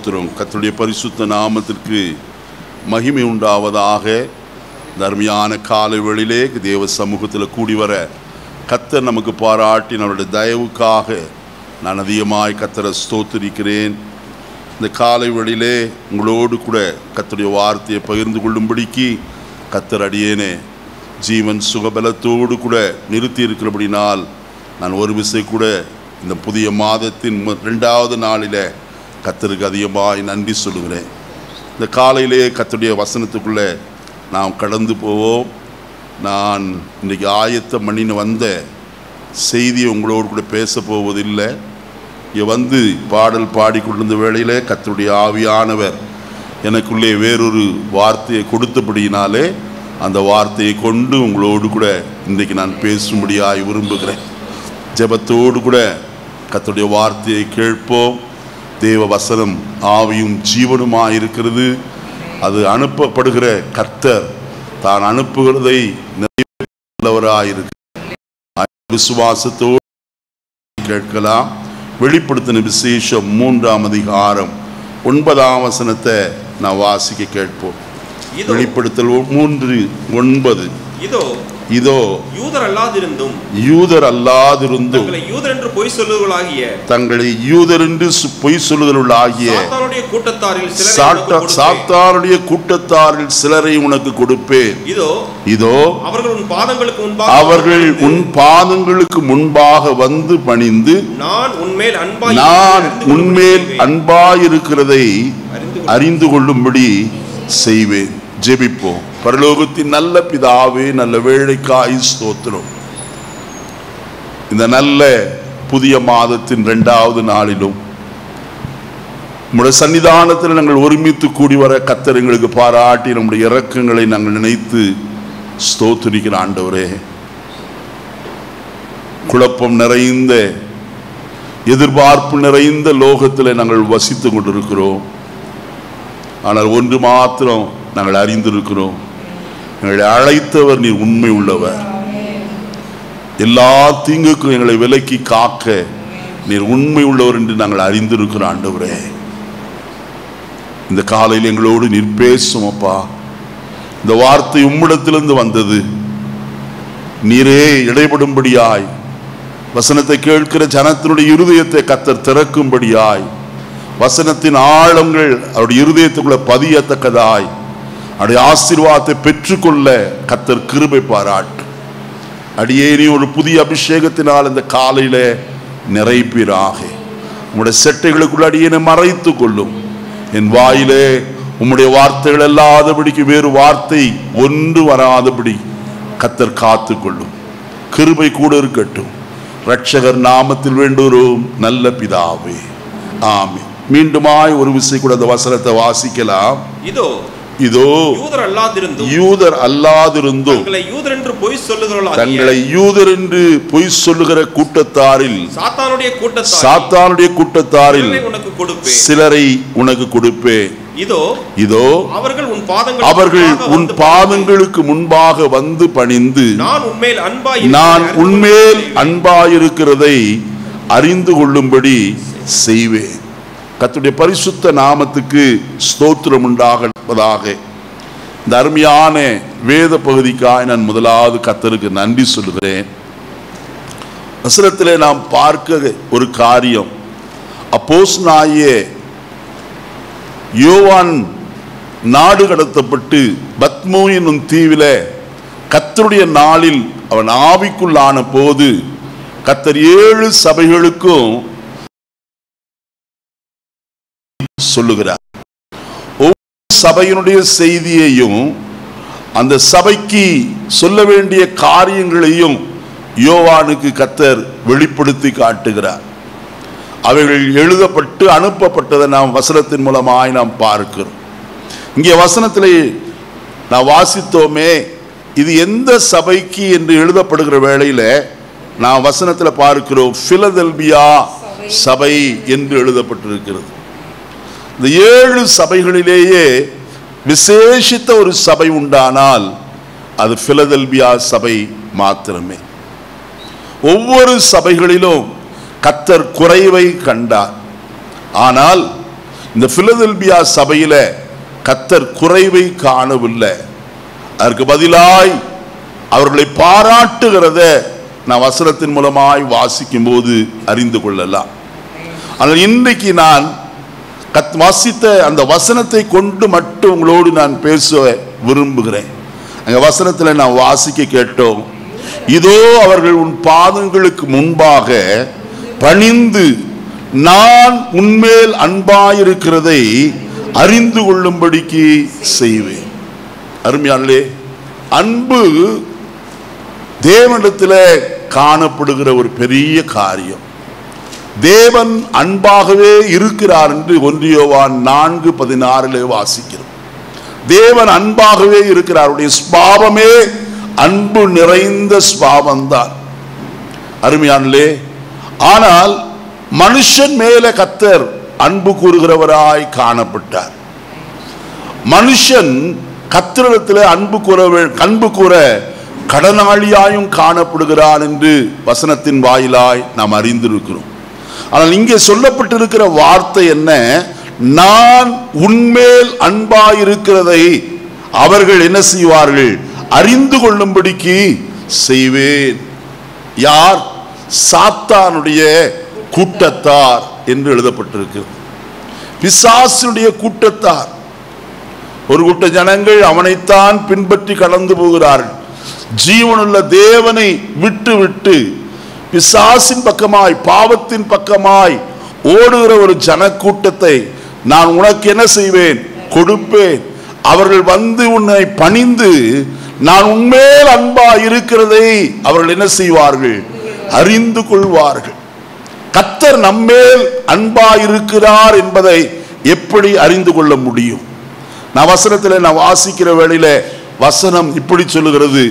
ஸ்தோத்திரம். கர்த்தருடைய பரிசுத்த நாமத்திற்கு மகிமை உண்டாவதாக. தர்மியான காலை வேளையிலே தேவ சமூகத்தில் கூடி வர கர்த்தர் நமக்கு பாராட்டி நம்முடைய தயவுக்காக நான் அதிகமாய் கர்த்தரை ஸ்தோத்திரிக்கிறேன். இந்த காலை வேளையிலே உங்களோடு கூட கர்த்தருடைய வார்த்தையை பகிர்ந்து கொள்ளும்படிக்கு கர்த்தர் அடியேனே ஜீவன் சுகபலத்தோடு கூட நிறுத்தி இருக்கிறபடினால் நான் ஒரு விசை கூட இந்த புதிய மாதத்தின் 2வது நாளில் கர்த்தருக்கு அதிகமாக நன்றி சொல்லுகிறேன். இந்த காலையிலே கர்த்தருடைய வசனத்துக்குள்ளே நாம் கடந்து போவோம். நான் இன்றைக்கி ஆயத்தம் பண்ணின்னு வந்த செய்தியை உங்களோடு கூட பேச போவதில்லை. இங்கே வந்து பாடல் பாடிக்கொண்டிருந்த வேளையில் கர்த்தருடைய ஆவியானவர் எனக்குள்ளே வேறொரு வார்த்தையை கொடுத்தபடியினாலே அந்த வார்த்தையை கொண்டு உங்களோடு கூட இன்றைக்கு நான் பேசும்படியாய் விரும்புகிறேன். ஜெபத்தோடு கூட கர்த்தருடைய வார்த்தையை கேட்போம். தேவ வசனம் ஆவியும் ஜீவனுமாக இருக்கிறது. அது அனுப்பப்படுகிற கர்த்தர் தான் அனுப்புகிறதை நிறைவேற்றவராயிருக்கிறார். விசுவாசத்தோடு கேட்கலாம். வெளிப்படுத்தின விசேஷம் 3ஆம் அதிகாரம் 9ஆம் வசனத்தை நான் வாசிக்க கேட்போம். வெளிப்படுத்தல் 3:9. இதோ யூதர் அல்லாதிருந்தும் தங்களை யூதர் என்று பொய் சொல்லுகிறவர்களாகிய சாத்தானுடைய கூட்டத்தாரில் சிலரை உனக்கு கொடுப்பேன். இதோ அவர்கள் உன் பாதங்களுக்கு முன்பாக வந்து பணிந்து நான் உன்மேல் அன்பாயிருக்கிறதை அறிந்து கொள்ளும்படி செய்வேன். ஜெபிப்போம். பரலோகத்தின் நல்ல பிதாவே, நல்ல வேளைக்காய் ஸ்தோத்திரம். இந்த நல்ல புதிய மாதத்தின் 2வது நாளிலும் நம்முடைய சன்னிதானத்தில் நாங்கள் ஒருமித்து கூடி வர கர்த்தர் எங்களுக்கு பாராட்டி நம்முடைய இரக்கங்களை நாங்கள் நினைத்து ஸ்தோத்திரிக்கிற ஆண்டவரே, குழப்பம் நிறைந்த எதிர்பார்ப்பு நிறைந்த லோகத்தில் நாங்கள் வசித்து கொண்டிருக்கிறோம். ஆனால் ஒன்று மாத்திரம் நாங்கள் அறிந்திருக்கிறோம், எங்களை அழைத்தவர் நீர் உண்மை உள்ளவர். எல்லா தீங்குக்கும் எங்களை விலக்கி காக்க நீர் உண்மை உள்ளவர் என்று நாங்கள் அறிந்திருக்கிறோம். ஆண்டவரே, இந்த காலையில் எங்களோடு நீர் பேசும் அப்பா. இந்த வார்த்தை உம்மிடத்திலிருந்து வந்தது. நீரே இடைபடும்படியாய் வசனத்தை கேட்கிற ஜனத்தினுடைய இருதயத்தை கர்த்தர் திறக்கும்படியாய் வசனத்தின் ஆழங்கள் அவருடைய இருதயத்துக்குள்ள பதியத்தக்கதாய் அவருடைய ஆசீர்வாதத்தை பெற்றுக்கொள்ள கர்த்தர் கிருபை பாராட்டு. அடியேனி ஒரு புதிய அபிஷேகத்தினால் இந்த காலையில நிறைப்பீராக. உம்முடைய செட்டைகளுக்குள்ள அடியேனை மறைத்து கொள்ளும். என் வாயிலே உம்முடைய வார்த்தைகள் அல்லாதபடிக்கு வேறு வார்த்தை ஒன்று வராதபடி கர்த்தர் காத்து கொள்ளும். கிருபை கூட இருக்கட்டும். இரட்சகர் நாமத்தில் வேண்டுகிறோம் நல்ல பிதாவே, ஆமென். மீண்டுமாய் ஒரு விசை கூட அந்த வசனத்தை வாசிக்கலாம். இதோ யூதர் அல்லாதிருந்தும் தங்களை யூதர் என்று பொய் சொல்லுகிற கூட்டத்தாரில் சாத்தானுடைய கூட்டத்தாரில் சிலரை உனக்கு கொடுப்பேன். இதோ அவர்கள் உன் பாதங்களுக்கு முன்பாக வந்து பணிந்து நான் உன்மேல் அன்பாயிருக்கிறதை அறிந்து கொள்ளும்படி செய்வேன். கர்த்தருடைய பரிசுத்த நாமத்துக்கு ஸ்தோத்திரம் உண்டாகதாக. இந்த அருமையான வேத பகுதிக்காக நான் முதலாவது கர்த்தருக்கு நன்றி சொல்லுகிறேன். வசனத்திலே நாம் பார்க்க ஒரு காரியம், அப்போஸ்தலனாகிய யோவான் நாடு கடத்தப்பட்டு பத்மோ என்னும் தீவில கர்த்தருடைய நாளில் அவன் ஆவிக்குள்ளான போது கர்த்தர் 7 சபைகளுக்கும் சொல்லுகிறார். ஒவ்வொரு சபையினுடைய செய்தியையும் அந்த சபைக்கு சொல்ல வேண்டிய காரியங்களையும் யோவானுக்கு கர்த்தர் வெளிப்படுத்தி காட்டுகிறார். அவைகள் எழுதப்பட்டு அனுப்பப்பட்டதை நாம் வசனத்தின் மூலமாய் நாம் பார்க்கிறோம். இங்கே வசனத்திலே நான் வாசித்தோமே, இது எந்த சபைக்கு என்று எழுதப்படுகிற வேளையில நான் வசனத்தில் பார்க்கிறோம், பிலதெல்பியா சபை என்று எழுதப்பட்டிருக்கிறது. இந்த 7 சபைகளிலேயே விசேஷித்த ஒரு சபை உண்டானால் அது பிலதெல்பியா சபை மாத்திரமே. ஒவ்வொரு சபைகளிலும் கர்த்தர் குறைவை கண்டார். ஆனால் இந்த பிலதெல்பியா சபையில கர்த்தர் குறைவை காணவில்லை. அதற்கு பதிலாய் அவர்களை பாராட்டுகிறத நான் வசனத்தின் மூலமாய் வாசிக்கும் போது அறிந்து கொள்ளலாம். ஆனால் இன்றைக்கு நான் வாசித்த அந்த வசனத்தை கொண்டு மட்டும் உங்களோடு நான் பேச விரும்புகிறேன். அந்த வசனத்தில் நான் வாசிக்க கேட்டோம், இதோ அவர்கள் உன் பாதங்களுக்கு முன்பாக பணிந்து நான் உன்மேல் அன்பாயிருக்கிறதை அறிந்து கொள்ளும்படிக்கு செய்வேன். அருமையானே, அன்பு தேவனிடத்தில் காணப்படுகிற ஒரு பெரிய காரியம். தேவன் அன்பாகவே இருக்கிறார் என்று 1 யோவான் 4:16 வாசிக்கிறோம். தேவன் அன்பாகவே இருக்கிறார். அவருடைய ஸ்பாவமே அன்பு நிறைந்த ஸ்பாவம்தான். அருமையானே, ஆனால் மனுஷன் மேல கர்த்தர் அன்பு கூறுகிறவராய் காணப்பட்டார். மனுஷன் கர்த்தரிடத்தில் அன்பு கூற கடனாளியாயும் காணப்படுகிறான் என்று வசனத்தின் வாயிலாய் நாம் அறிந்திருக்கிறோம். ஆனால் இங்கே சொல்லப்பட்டிருக்கிற வார்த்தை என்ன? நான் உன்மேல் அன்பாயிருக்கிறதை அவர்கள் என்ன செய்வார்கள்? அறிந்து கொள்ளும்படிக்கு செய்வேன். யார்? சாத்தானுடைய கூட்டத்தார் என்று எழுதப்பட்டிருக்கு. பிசாசுடைய கூட்டத்தார். ஒரு கூட்ட ஜனங்கள் அவனைத்தான் பின்பற்றி கடந்து போகிறார்கள். ஜீவனுள்ள தேவனை விட்டு விட்டு பிசாசின் பக்கமாய், பாவத்தின் பக்கமாய் ஓடுகிற ஒரு ஜனக்கூட்டத்தை நான் உனக்கு என்ன செய்வேன்? கொடுப்பேன். அவர்கள் வந்து உன்னை பணிந்து நான் உன்மேல் அன்பா இருக்கிறதை அவர்கள் என்ன செய்வார்கள்? அறிந்து கொள்வார்கள். கர்த்தர் நம்மேல் அன்பா இருக்கிறார் என்பதை எப்படி அறிந்து கொள்ள முடியும்? நான் வசனத்தில் நான் வாசிக்கிற வேளையில வசனம் இப்படி சொல்லுகிறது.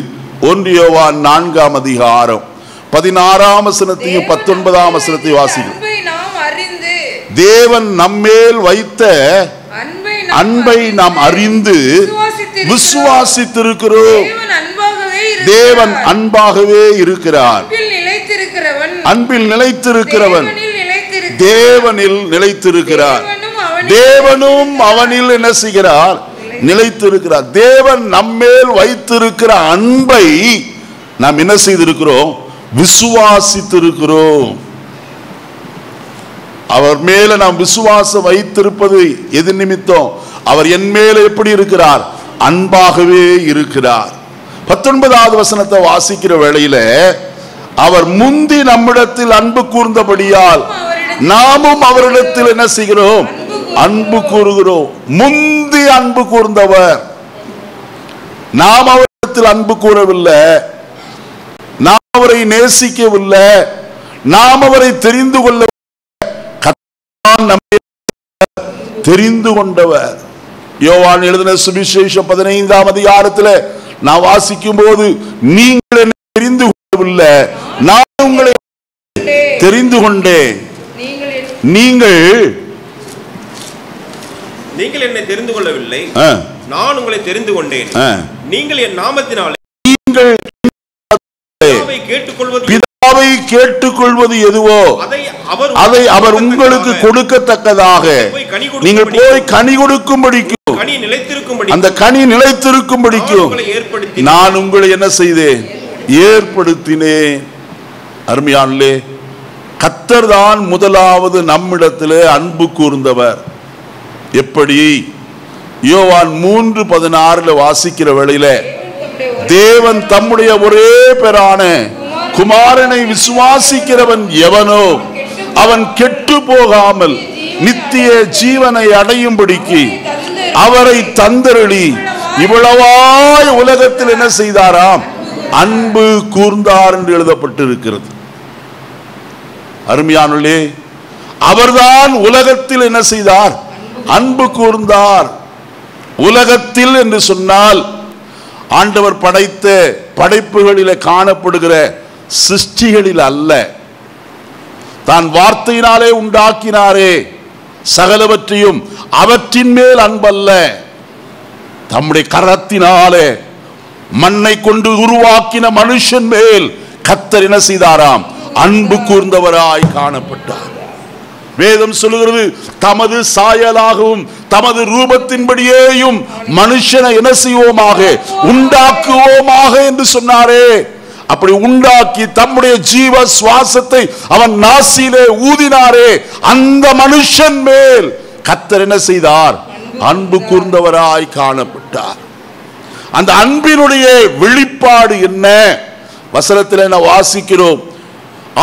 1 யோவான் 4:16 வசனத்தையும் 19 வசனத்தையும் வாசிக்கிறோம். தேவன் நம்மேல் வைத்த அன்பை நாம் அறிந்து விசுவாசித்திருக்கிறோம். தேவன் அன்பாகவே இருக்கிறார். அன்பில் நிலைத்திருக்கிறவன் தேவனில் நிலைத்திருக்கிறார். தேவனும் அவனில் என்ன செய்கிறார்? நிலைத்திருக்கிறார். தேவன் நம்மேல் வைத்திருக்கிற அன்பை நாம் என்ன செய்திருக்கிறோம்? விசுவாசித்திருக்கிறோம். அவர் மேல நாம் விசுவாசம் வைத்திருப்பது எது நிமித்தம்? அவர் என் மேல எப்படி இருக்கிறார்? அன்பாகவே இருக்கிறார். 19 வசனத்தை வாசிக்கிற வேளையில அவர் முந்தி நம்மிடத்தில் அன்பு கூர்ந்தபடியால் நாமும் அவரிடத்தில் என்ன செய்கிறோம்? அன்பு கூறுகிறோம். முந்தி அன்பு கூர்ந்தவர். நாம் அவரிடத்தில் அன்பு கூறவில்லை, நாம் அவரை நேசிக்கவில்லை, நாம் அவரை தெரிந்து கொள்ள தெரிந்து கொண்டவர். யோவான் எழுதின சுவிசேஷம் 15 அதிகாரத்தில் நான் வாசிக்கும் போது, நீங்கள் என்னை தெரிந்து கொள்ளவில்லை, நான் உங்களை தெரிந்து கொண்டேன். நீங்கள் என்னை தெரிந்து கொள்ளவில்லை, நான் உங்களை தெரிந்து கொண்டேன். நீங்கள் என் நாமத்தினாலே பிதாவை கேட்டுக்கொள்வது எதுவோ அதை அவர் உங்களுக்கு கொடுக்கத்தக்கதாக நீங்கள் போய் கனி கொடுக்கும்படிக்கும், அந்த கனி நிலைத்திருக்கும்படிக்கும் நான் உங்களை என்ன செய்தேன்? ஏற்படுத்தினேன். அருமையானே, கர்த்தர் தான் முதலாவது நம்மிடத்திலே அன்பு கூர்ந்தவர். எப்படி? யோவான் 3:16 வாசிக்கிற வேளையில தேவன் தம்முடைய ஒரே பேரான குமாரனை விசுவாசிக்கிறவன் எவனோ அவன் கெட்டு போகாமல் நித்திய ஜீவனை அடையும்படிக்கு அவரை தந்தருளி இவ்வளவாய் உலகத்தில் என்ன செய்தாராம்? அன்பு கூர்ந்தார் என்று எழுதப்பட்டிருக்கிறது. அருமையானே, அவர்தான் உலகத்தில் என்ன செய்தார்? அன்பு கூர்ந்தார். உலகத்தில் என்று சொன்னால் ஆண்டவர் படைத்த படைப்புகளில் காணப்படுகிற சிருஷ்டிகளில் அல்ல, தான் வார்த்தையினாலே உண்டாக்கினாரே சகலவற்றையும், அவற்றின் மேல் அன்பல்ல, தம்முடைய கரத்தினாலே மண்ணை கொண்டு உருவாக்கின மனுஷன் மேல் கர்த்தர் என்ன செய்தாராம்? அன்பு கூர்ந்தவராய் காணப்பட்டார். வேதம் சொல்லுகிறது, தமது சாயலாகவும் தமது ரூபத்தின்படியேயும் மனுஷனை என்ன செய்வோமாக, உண்டாக்குவோமாக என்று சொன்னாரே. அப்படி உண்டாக்கி தம்முடைய ஜீவ சுவாசத்தை அவன் நாசியிலே ஊதினாரே, அந்த மனுஷன் மேல் கர்த்தர் என்ன செய்தார்? அன்பு கூர்ந்தவராய் காணப்பட்டார். அந்த அன்பினுடைய வெளிப்பாடு என்ன? வசனத்தில் என்ன வாசிக்கிறோம்?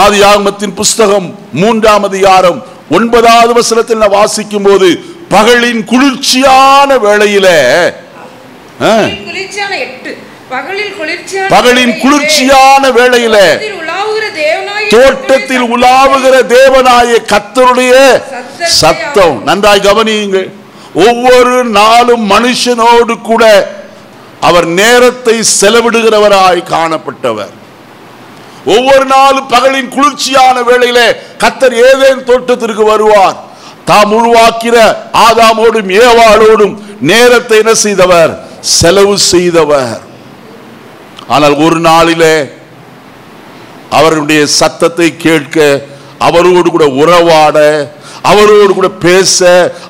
ஆதியாகமத்தின் புஸ்தகம் 3ஆம் அதிகாரம் 9வது வசனத்தில் வாசிக்கும் போது, பகலின் குளிர்ச்சியான வேளையில பகலின் குளிர்ச்சியான வேளையில தோட்டத்தில் உலாவுகிற தேவனாய கர்த்தருடைய சத்தம். நன்றாய் கவனியுங்கள். ஒவ்வொரு நாளும் மனுஷனோடு கூட அவர் நேரத்தை செலவிடுகிறவராய் காணப்பட்டவர். ஒவ்வொரு நாளும் பகலின் குளிர்ச்சியான வேளையில கர்த்தர் ஏதேன் தோட்டத்திற்கு வருவார். தாம் உருவாக்கிற ஆதாமோடும் ஏவாளோடும் நேரத்தை என்ன செய்தவர்? செலவு செய்தவர். ஆனால் ஒரு நாளிலே அவருடைய சத்தத்தை கேட்க, அவரோடு கூட உறவாட, அவரோடு கூட பேச,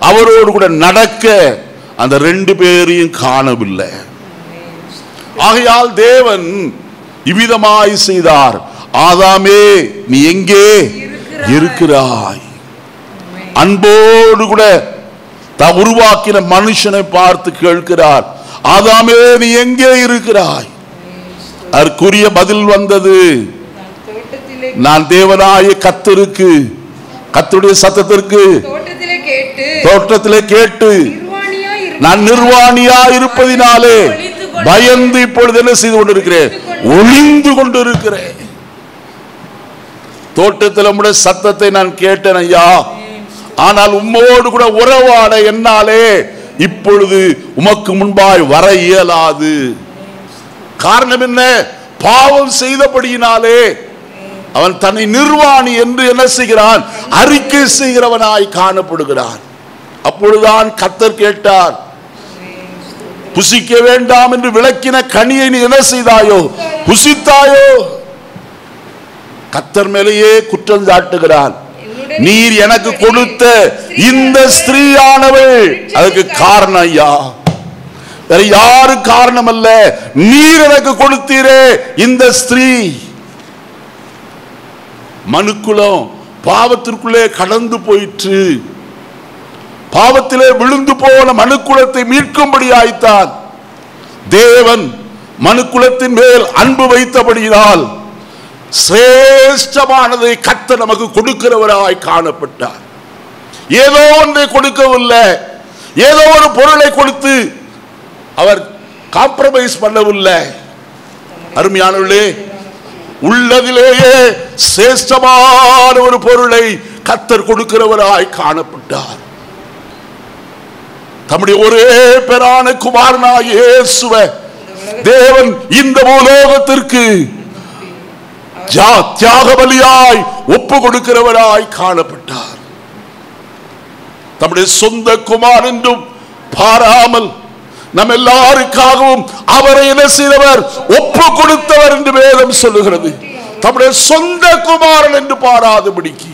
அவரோடு கூட நடக்க அந்த 2 பேரையும் காணவில்லை. ஆகையால் தேவன் இவ்விதமாய் செய்தார். ஆதாமே, நீ எங்கே இருக்கிறாய்? அன்போடு கூட தாம் உருவாக்கின மனுஷனை பார்த்து கேட்கிறார், ஆதாமே நீ எங்கே இருக்கிறாய்? அதற்குரிய பதில் வந்தது, நான் தேவனாய கர்த்தருக்கு, கர்த்தருடைய சத்தத்திற்கு தோட்டத்திலே கேட்டு நான் நிர்வாணியா இருப்பதினாலே பயந்து இப்பொழுது என்ன செய்து கொண்டிருக்கிறேன்? ஒளிந்து கொண்டிருக்கிறேன். தோட்டத்தில் உம்முடைய சத்தத்தை நான் கேட்டேன் ஐயா, ஆனால் உம்மோடு கூட உறவாட என்னாலே இப்பொழுது உமக்கு முன்பாய் வர இயலாது. காரணம் என்ன? பாவம் செய்தபடியினாலே அவன் தன்னை நிர்வாணி என்று என்ன செய்கிறான்? அறிக்கை செய்கிறவனாய் காணப்படுகிறான். அப்பொழுதுதான் கர்த்தர் கேட்டார், புசிக்க வேண்டாம் என்று விளக்கின கனியை நீ என்ன செய்தாயோ? புசித்தாயோ? கர்த்தர் மேலேயே குற்றம் சாட்டுகிறான். நீர் எனக்கு கொடுத்த இந்த ஸ்திரீயானவள் அதுக்கு காரணம் ஐயா, வேற யாரு காரணம் அல்ல, நீர் எனக்கு கொடுத்தீரே இந்த ஸ்திரீ. மனுக்குலம் பாவத்திற்குள்ளே கடந்து போயிற்று. பாவத்திலே விழுந்து போன மனுக்குலத்தை மீட்கும்படி ஆய்த்தான். தேவன் மனுக்குலத்தின் மேல் அன்பு வைத்தபடியினால் சிரேஷ்டமானதை கர்த்தர் நமக்கு கொடுக்கிறவராய் காணப்பட்டார். ஏதோ ஒன்றை கொடுக்கவில்லை, ஏதோ ஒரு பொருளை கொடுத்து அவர் காம்ப்ரமைஸ் பண்ணவில்லை. அருமையானவர்களே, உள்ளதிலேயே சிரேஷ்டமான ஒரு பொருளை கர்த்தர் கொடுக்கிறவராய் காணப்பட்டார். தம்முடைய ஒரே பேரான குமாரனாகிய இயேசுவை தேவன் இந்த பூலோகத்திற்கு தியாக பலியாய் ஒப்பு கொடுக்கிறவராய் காணப்பட்டார். தம்முடைய சொந்த குமாரன் என்றும் பாராமல் நம் எல்லாருக்காகவும் அவரை என்ன செய்தவர்? ஒப்பு கொடுத்தவர் என்று வேதம் சொல்லுகிறது. தம்முடைய சொந்த குமாரன் என்று பாராதபடிக்கு.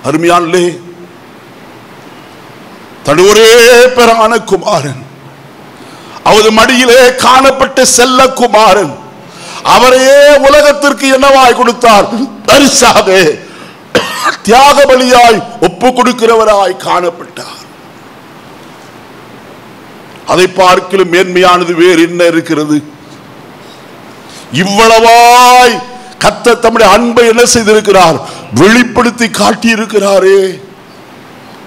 அருமையானே, தன்னுடைய ஒரே பேரான குமாரன், அவரது மடியிலே காணப்பட்ட செல்ல குமாரன், அவரையே உலகத்திற்கு என்னவாய் கொடுத்தார்? பரிசாக தியாக பலியாய் ஒப்பு கொடுக்கிறவராய் காணப்பட்டார். அதை பார்க்கிலும் மேன்மையானது வேறு என்ன இருக்கிறது? இவ்வளவாய் கர்த்தர் தம்முடைய அன்பை என்ன செய்திருக்கிறார்? வெளிப்படுத்தி காட்டி இருக்கிறாரே.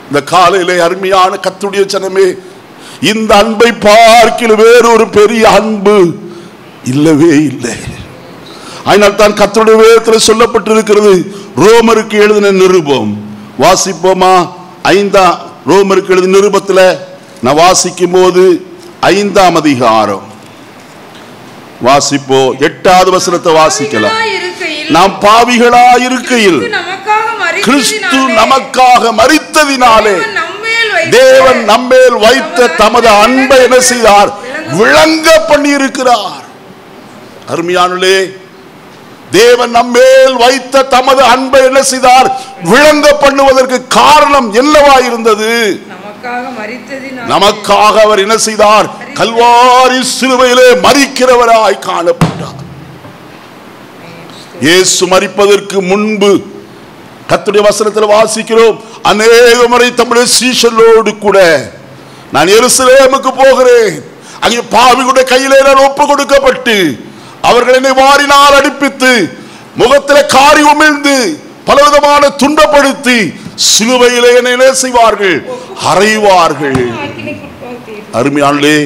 இந்த காலையிலே அருமையான கர்த்தருடைய ஜனமே, இந்த அன்பை பார்க்கிலும் வேறு ஒரு பெரிய அன்பு இல்லவே இல்லை. அதனால் தான் கர்த்தருடைய வேதத்தில் சொல்லப்பட்டிருக்கிறது. ரோமருக்கு எழுதின நிருபம் வாசிப்போமா? 5ஆம் ரோமருக்கு எழுதின நிருபத்தில் நான் வாசிக்கும் போது 5ஆம் அதிகாரம் வாசிப்போ, 8வது வசனத்தை வாசிக்கலாம். நாம் பாவிகளாய் இருக்கையில் கிறிஸ்து நமக்காக மரித்ததினாலே தேவன் நம்மேல் வைத்த தமது அன்பை என்ன செய்தார்? விளங்க பண்ணி இருக்கிறார். அருமையானே, தேவன் நம்மேல் வைத்த தமது அன்பை என்ன செய்தார்? விளங்க பண்ணுவதற்கு காரணம் என்னவா இருந்தது? நமக்காக அவர் என்ன செய்தார்? கல்வாரி சிலுவையிலே மரிக்கிறவராய் காணப்பட்டார். இயேசு மரிப்பதற்கு முன்பு கர்த்தருடைய வசனத்தில் வாசிக்கிறோம், அநேக முறை தம்முடைய சீஷர்களோடு கூட நான் எருசலேமுக்கு போகிறேன், அங்கே பாவிகளுடைய கையிலே நான் ஒப்பு கொடுக்கப்பட்டு அவர்கள் என்னை வாரினால் அடிப்பித்து முகத்திலே காரி உமிழ்ந்து பலவிதமான துன்பப்படுத்தி சிலுவையிலே என்னை செய்வார்கள், அறைவார்கள். அருமையானே,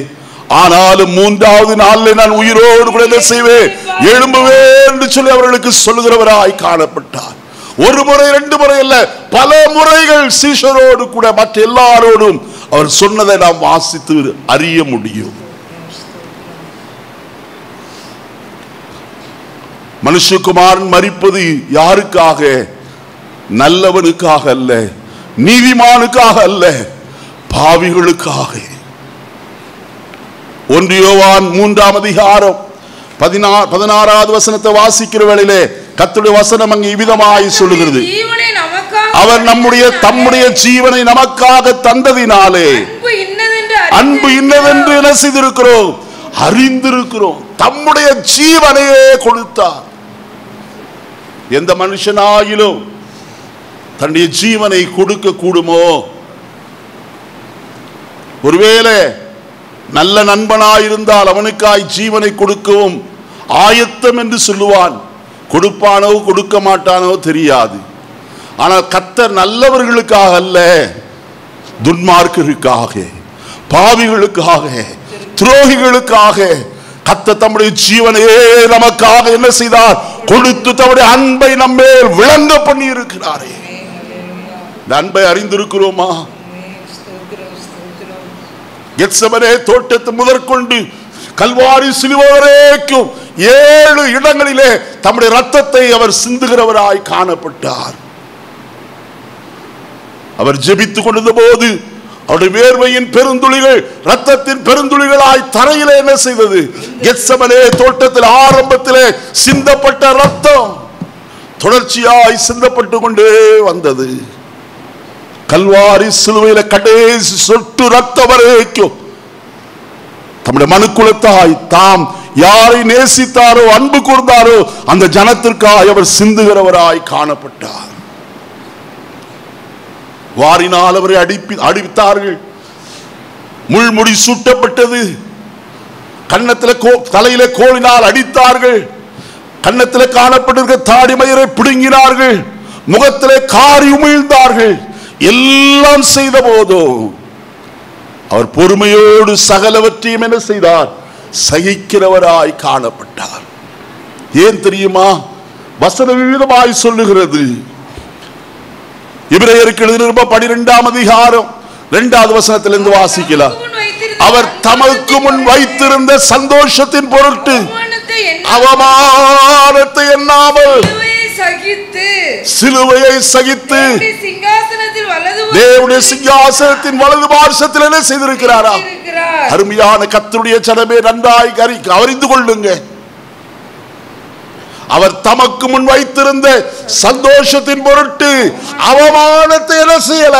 ஆனாலும் மூன்றாவது நாளில் நான் உயிரோடு கூட என்ன செய்வேன்? எழும்புவேன் என்று சொல்லி அவர்களுக்கு சொல்லுகிறவராய் காணப்பட்டார். ஒரு முறை ரெண்டு முறை அல்ல, பல முறைகள் சீஷரோடு கூட மற்ற எல்லாரோடும் அவர் சொன்னதை நாம் வாசித்து அறிய முடியும். மனுஷகுமாரன் மரிப்பது யாருக்காக? நல்லவனுக்காக அல்ல, நீதிமானுக்காக அல்ல, பாவிகளுக்காக. 1 யோவான் 3ஆம் அதிகாரம் 16வது வசனத்தை வாசிக்கிற வேளையிலே கர்த்தருடைய வசனம் அங்கே இவ்விதமாய் சொல்லுகிறது, அவர் தம்முடைய ஜீவனை நமக்காக தந்ததினாலே அன்பு இன்னதென்று என்ன செய்திருக்கிறோம்? அறிந்திருக்கிறோம். தம்முடைய ஜீவனையே கொடுத்தார். எந்த மனுஷனாயிலும் தன்னுடைய ஜீவனை கொடுக்க கூடுமோ? ஒருவேளை நல்ல நண்பனாயிருந்தால் அவனுக்காய் ஜீவனை கொடுக்கவும் ஆயத்தம் என்று சொல்லுவான். கொடுப்பானோ கொடுக்க மாட்டானோ தெரியாது. ஆனால் கர்த்தர் நல்லவர்களுக்காக அல்ல, துன்மார்க்கருக்காக, பாவிகளுக்காக, துரோகிகளுக்காக கர்த்தர் தம்முடைய ஜீவனையே நமக்காக என்ன செய்தார்? கொடுத்து தம்முடைய அன்பை நம்மேல் விளங்க பண்ணி இருக்கிறாரே. இந்த அன்பை அறிந்திருக்கிறோமா? கெத்செமனே தோட்டத்தை முதற்கொண்டு கல்வாரி சிலுவை வரைக்கும் 7 இடங்களிலே தம்முடைய ரத்தத்தை அவர் சிந்துகிறவராய் காணப்பட்டார். அவர் ஜெபித்துக் கொண்டிருந்த போது அவருடைய வேர்வையின் பெருந்துளிகள் ரத்தத்தின் பெருந்துளிகளாய் தரையிலே என்ன செய்தது? கெத்செமனே தோட்டத்தில் ஆரம்பத்திலே சிந்தப்பட்ட ரத்தம் தொடர்ச்சியாய் சிந்தப்பட்டு கொண்டே வந்தது. கல்வாரி சிலுவையில கடைசி சொட்டு ரத்தம் வரைக்கும் தம்முடைய மனுக்குலத்தாய் தாம் யாரை நேசித்தாரோ அன்பு கூர்ந்தாரோ அந்த ஜனத்திற்காய் அவர் சிந்துகிறவராய் காணப்பட்டார். வாரினால் அவரை அடித்தார்கள். முள்முடி சூட்டப்பட்டது. தலையில கோலினால் அடித்தார்கள். கன்னத்திலே காணப்பட்டிருக்க தாடி மயிரை பிடுங்கினார்கள். முகத்திலே காரி உமிழ்ந்தார்கள். எல்லாம் செய்த போதும் அவர் பொறுமையோடு சகலவற்றையும் என்ன செய்தார்? சகிக்கிறவராய் காணப்பட்டார். ஏன் தெரியுமா? வசன விதமாய் சொல்லுகிறது. எபிரேயருக்கு எழுதின 12ஆம் அதிகாரம் 2வது வசனத்திலிருந்து வாசிக்கலாம். அவர் தமக்கு முன் வைத்திருந்த சந்தோஷத்தின் பொருட்டு அவமானத்தை எண்ணாமல் சிலுவையை சகித்து தேவனுடைய சிங்காசனத்தின் வலது பார்சத்தில் என்ன செய்திருக்கிறாரா? அருமையான கர்த்தருடைய ஜனமே, நன்றாய் அறிந்து கொள்ளுங்க. அவர் தமக்கு முன் வைத்திருந்த சந்தோஷத்தின் பொருட்டு அவமானத்தை என்ன செய்யல?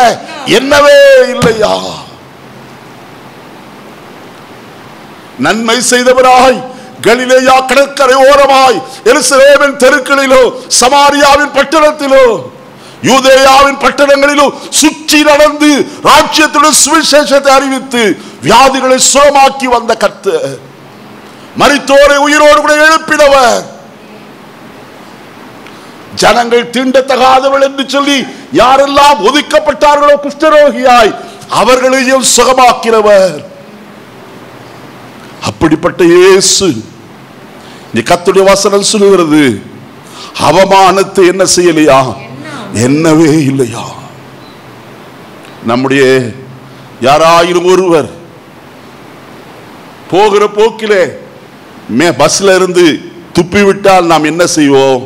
என்னவே இல்லையா? நன்மை செய்தவராய் கலிலேயா கடற்கரை ஓரமாய் எருசலேமின் தெருக்களிலோ சமாரியாவின் பட்டணத்திலோ யூதேயாவின் பட்டணங்களிலோ சுற்றி நடந்து ராஜ்யத்துடைய சுவிசேஷத்தை அறிவித்து வியாதிகளை சுகமாக்கி வந்த கர்த்தர், மரித்தோரை உயிரோடு கூட எழுப்பினவர், ஜனங்கள் தீண்டத்தகாதவர்கள் என்று சொல்லி யாரெல்லாம் ஒதுக்கப்பட்டார்களோ குஷ்டரோகியாய் அவர்களையும் சுகமாக்கிறவர். அப்படிப்பட்ட இயேசு கர்த்தருடைய வசனம் சொல்லுகிறது, அவமானத்தை என்ன செய்யலையா? என்னவே இல்லையா? நம்முடைய யாராயிரம் ஒருவர் போகிற போக்கிலே பஸ்ல இருந்து துப்பி விட்டால் நாம் என்ன செய்வோம்?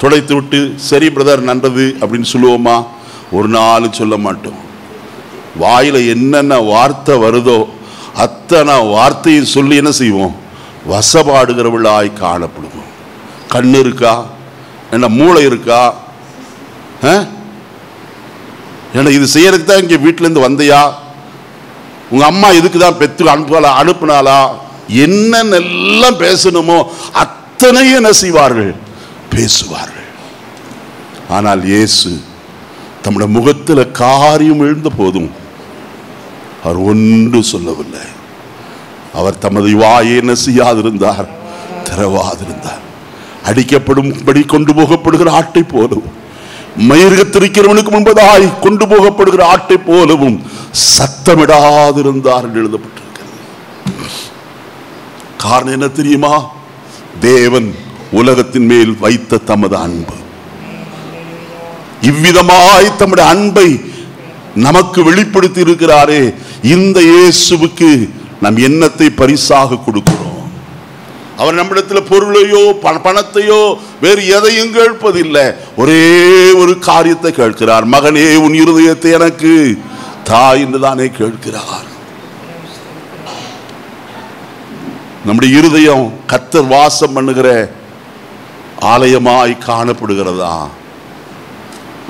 துடைத்து விட்டு சரி பிரதர் நன்றது அப்படின்னு சொல்லுவோமா? ஒரு நாள் சொல்ல மாட்டோம். வாயில என்னென்ன வார்த்தை வருதோ அத்தனை வார்த்தையை சொல்லி என்ன செய்வோம்? வசப்பாடுகிறவளாய் காணப்படுவோம். கண்ணு இருக்கா? என்ன மூளை இருக்கா? ஏன்னா இது செய்யறதுக்கு தான் இங்கே வீட்டிலேருந்து வந்தையா? உங்க அம்மா இதுக்கு தான் பெற்று அனுப்புனாளா? என்னென்னெல்லாம் பேசணுமோ அத்தனையும் என்ன செய்வார்கள்? பேசுவார்கள். ஆனால் இயேசு தம்முடைய முகத்தில் காரியம் எழுந்த போதும் அவர் ஒன்று சொல்லவில்லை. அவர் தமது வாயை என்ன செய்யாதிருந்தார்? திறவாதிருந்தார். அடிக்கப்படும்படி கொண்டு போகப்படுகிற ஆட்டை போலவும், மயிர்கத்திருக்கிறவனுக்கு முன்பதாய் கொண்டு போகப்படுகிற ஆட்டை போலவும் சத்தமிடாதிருந்தார் என்று எழுதப்பட்டிருக்கிறது. காரணம் என்ன தெரியுமா? தேவன் உலகத்தின் மேல் வைத்த தமது அன்பு. இவ்விதமாய் தம்முடைய அன்பை நமக்கு வெளிப்படுத்தி இருக்கிறாரே, இந்த இயேசுவுக்கு நாம் என்னத்தை பரிசாக கொடுக்கிறோம்? அவர் நம்மிடத்தில் பொருளையோ பணத்தையோ வேறு எதையும் கேட்பதில்லை. ஒரே ஒரு காரியத்தை கேட்கிறார். மகனே, உன் இருதயத்தை எனக்கு தாய் என்று தானே கேட்கிறார். நம்முடைய இருதயம் கர்த்தர் வாசம் பண்ணுகிற ஆலயமாய் காணப்படுகிறதா?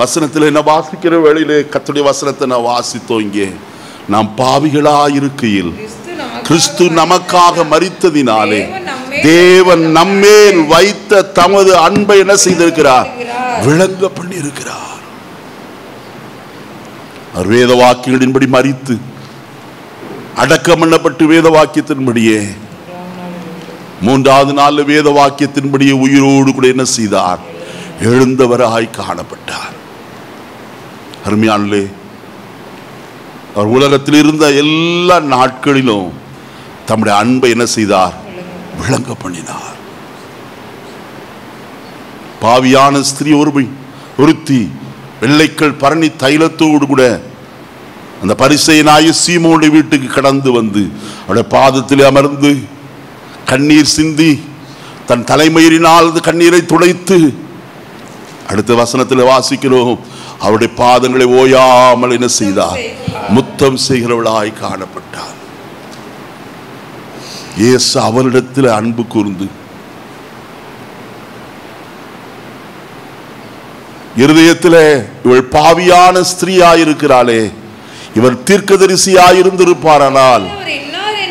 வசனத்தில் என்ன வாசிக்கிற வேளையிலே கர்த்தருடைய வசனத்தை நான் வாசித்தோம். இங்கே நாம் பாவிகளாய் இருக்கையில் கிறிஸ்து நமக்காக மரித்ததினாலே தேவன் நம்மேல் வைத்த தமது அன்பை என்ன செய்திருக்கிறார்? விளங்க பண்ணி இருக்கிறார். அவர் வேத வாக்கியங்களின்படி மரித்து அடக்கம் பண்ணப்பட்டு வேத வாக்கியத்தின்படியே மூன்றாவது நாள் வேத வாக்கியத்தின்படியே உயிரோடு கூட என்ன செய்தார்? எழுந்தவராய் காணப்பட்டார். அருமையானே, அவர் உலகத்தில் இருந்த எல்லா நாட்களிலும் தம்முடைய அன்பை என்ன செய்தார்? விளங்க பண்ணினார். பாவியான ஸ்திரீ ஒருத்தி வெள்ளைக்கல் பரணி தைலத்தோடு கூட அந்த பரிசேயனாகிய சீமோனுடைய வீட்டுக்கு கடந்து வந்து அவருடைய பாதத்தில் அமர்ந்து கண்ணீர் சிந்தி தன் தலைமயிரினால் கண்ணீரை துடைத்து, அடுத்த வசனத்தில் வாசிக்கிறோம், அவருடைய பாதங்களை ஓயாமல் என்ன செய்தார்? முத்தம் செய்கிறவளாய் காணப்பட்டார். இயேசு அவரிடத்தில் அன்பு கூர்ந்து இருதயத்தில் இவள் பாவியான ஸ்திரீயாயிருக்கிறாளே, இவர் தீர்க்கதரிசியாயிருந்திருப்பாரானால்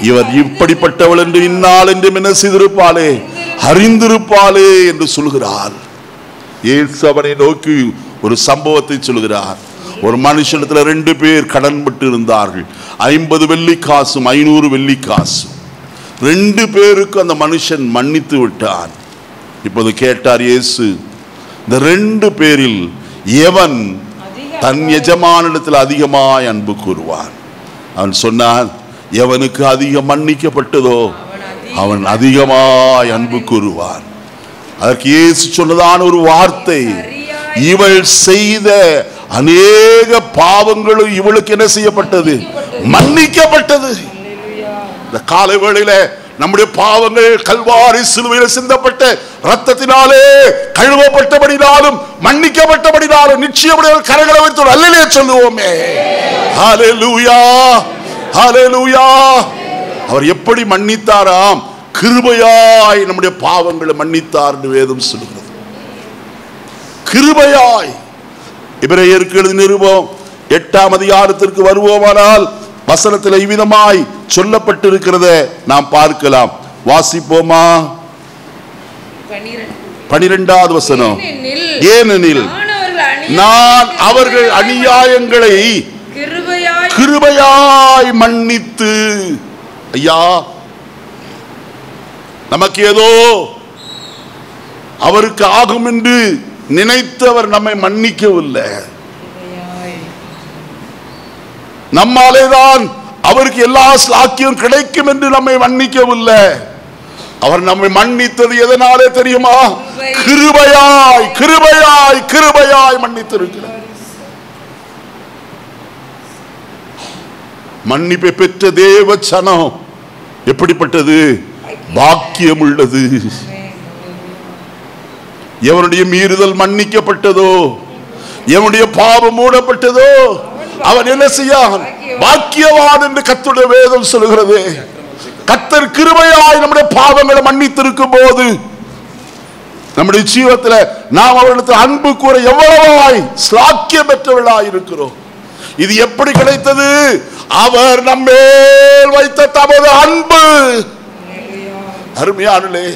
இவர் இப்படிப்பட்டவள் என்று இந்நாள் என்று என்ன செய்திருப்பாளே? அறிந்திருப்பாளே என்று சொல்கிறார். இயேசு அவனை நோக்கி ஒரு சம்பவத்தை சொல்கிறார். ஒரு மனுஷனிடத்துல 2 பேர் கடன் பட்டு இருந்தார்கள். 50 வெள்ளிக்காசும் 500 வெள்ளிக்காசும். 2 பேருக்கு அந்த மனுஷன் மன்னித்து விட்டான். இப்போது கேட்டார் இயேசு, இந்த 2 பேரில் எவன் தன் எஜமானிடத்தில் அதிகமாய் அன்பு கூறுவான்? அவன் சொன்னான், எவனுக்கு அதிகம் மன்னிக்கப்பட்டதோ அவன் அதிகமாய் அன்பு கூறுவான். அதற்கு இயேசு சொன்னதான ஒரு வார்த்தை, இவள் செய்த அநேக பாவங்களும் இவளுக்கு என்ன செய்யப்பட்டது? மன்னிக்கப்பட்டது. இந்த காலை வேளையில நம்முடைய பாவங்கள் கல்வாரி சிலுவையில் சிந்தப்பட்ட இரத்தத்தினாலே கழுவப்பட்டபடினாலும் மன்னிக்கப்பட்டபடினாலும் நிச்சயமுடைய கரங்களை வைத்து அல்லேலூயா சொல்லுவோமே. ஹல்லேலூயா, ஹல்லேலூயா. அவர் எப்படி மன்னித்தாராம்? கிருபையாய் நம்முடைய பாவங்களை மன்னித்தார் என்று வேதம் சொல்லுகிறது. கிருபையாய். எபிரேயருக்கு எழுதின நிருபம் 8ஆம் அதிகாரத்திற்கு வருவோமானால் வசனத்தில் இவ்விதமாய் சொல்லப்பட்டிருக்கிறத நாம் பார்க்கலாம். வாசிப்போமா? 12வது வசனம். ஏனெனில் நான் அவர்கள் அநியாயங்களை கிருபையாய் மன்னித்து. ஐயா, நமக்கு ஏதோ அவருக்கு ஆகும் என்று நினைத்தவர் நம்மை மன்னிக்கவில்லை. நம்மாலேதான் அவருக்கு எல்லா சாக்கியம் கிடைக்கும் என்று நம்மை மன்னிக்கவில்லை. அவர் நம்மை மன்னித்தது எதனாலே தெரியுமா? கிருபையாய், கிருபையாய், கிருபையாய் மன்னித்திருக்கிறார். மன்னிப்பை பெற்ற தேவ சனம் எப்படிப்பட்டது? பாக்கியம் உள்ளது. எவனுடைய மீறுதல் மன்னிக்கப்பட்டதோ, எவனுடைய பாவம் மூடப்பட்டதோ, அவன் என்ன செய்யான்? பாக்கியவான் என்று கர்த்தருடைய வேதம் சொல்கிறது. கர்த்தர் கிருபையாய் நம்முடைய பாவங்களை மன்னித்திருக்கும் போது நம்முடைய ஜீவத்தில் நாம் அவரிடத்தில் அன்பு கூற எவ்வளவாய் ஸ்லாக்கியம் பெற்றவர்களாய் இருக்கிறோம். இது எப்படி கிடைத்தது? அவர் நம்மேல் வைத்த தமது அன்பு. அருமையானே,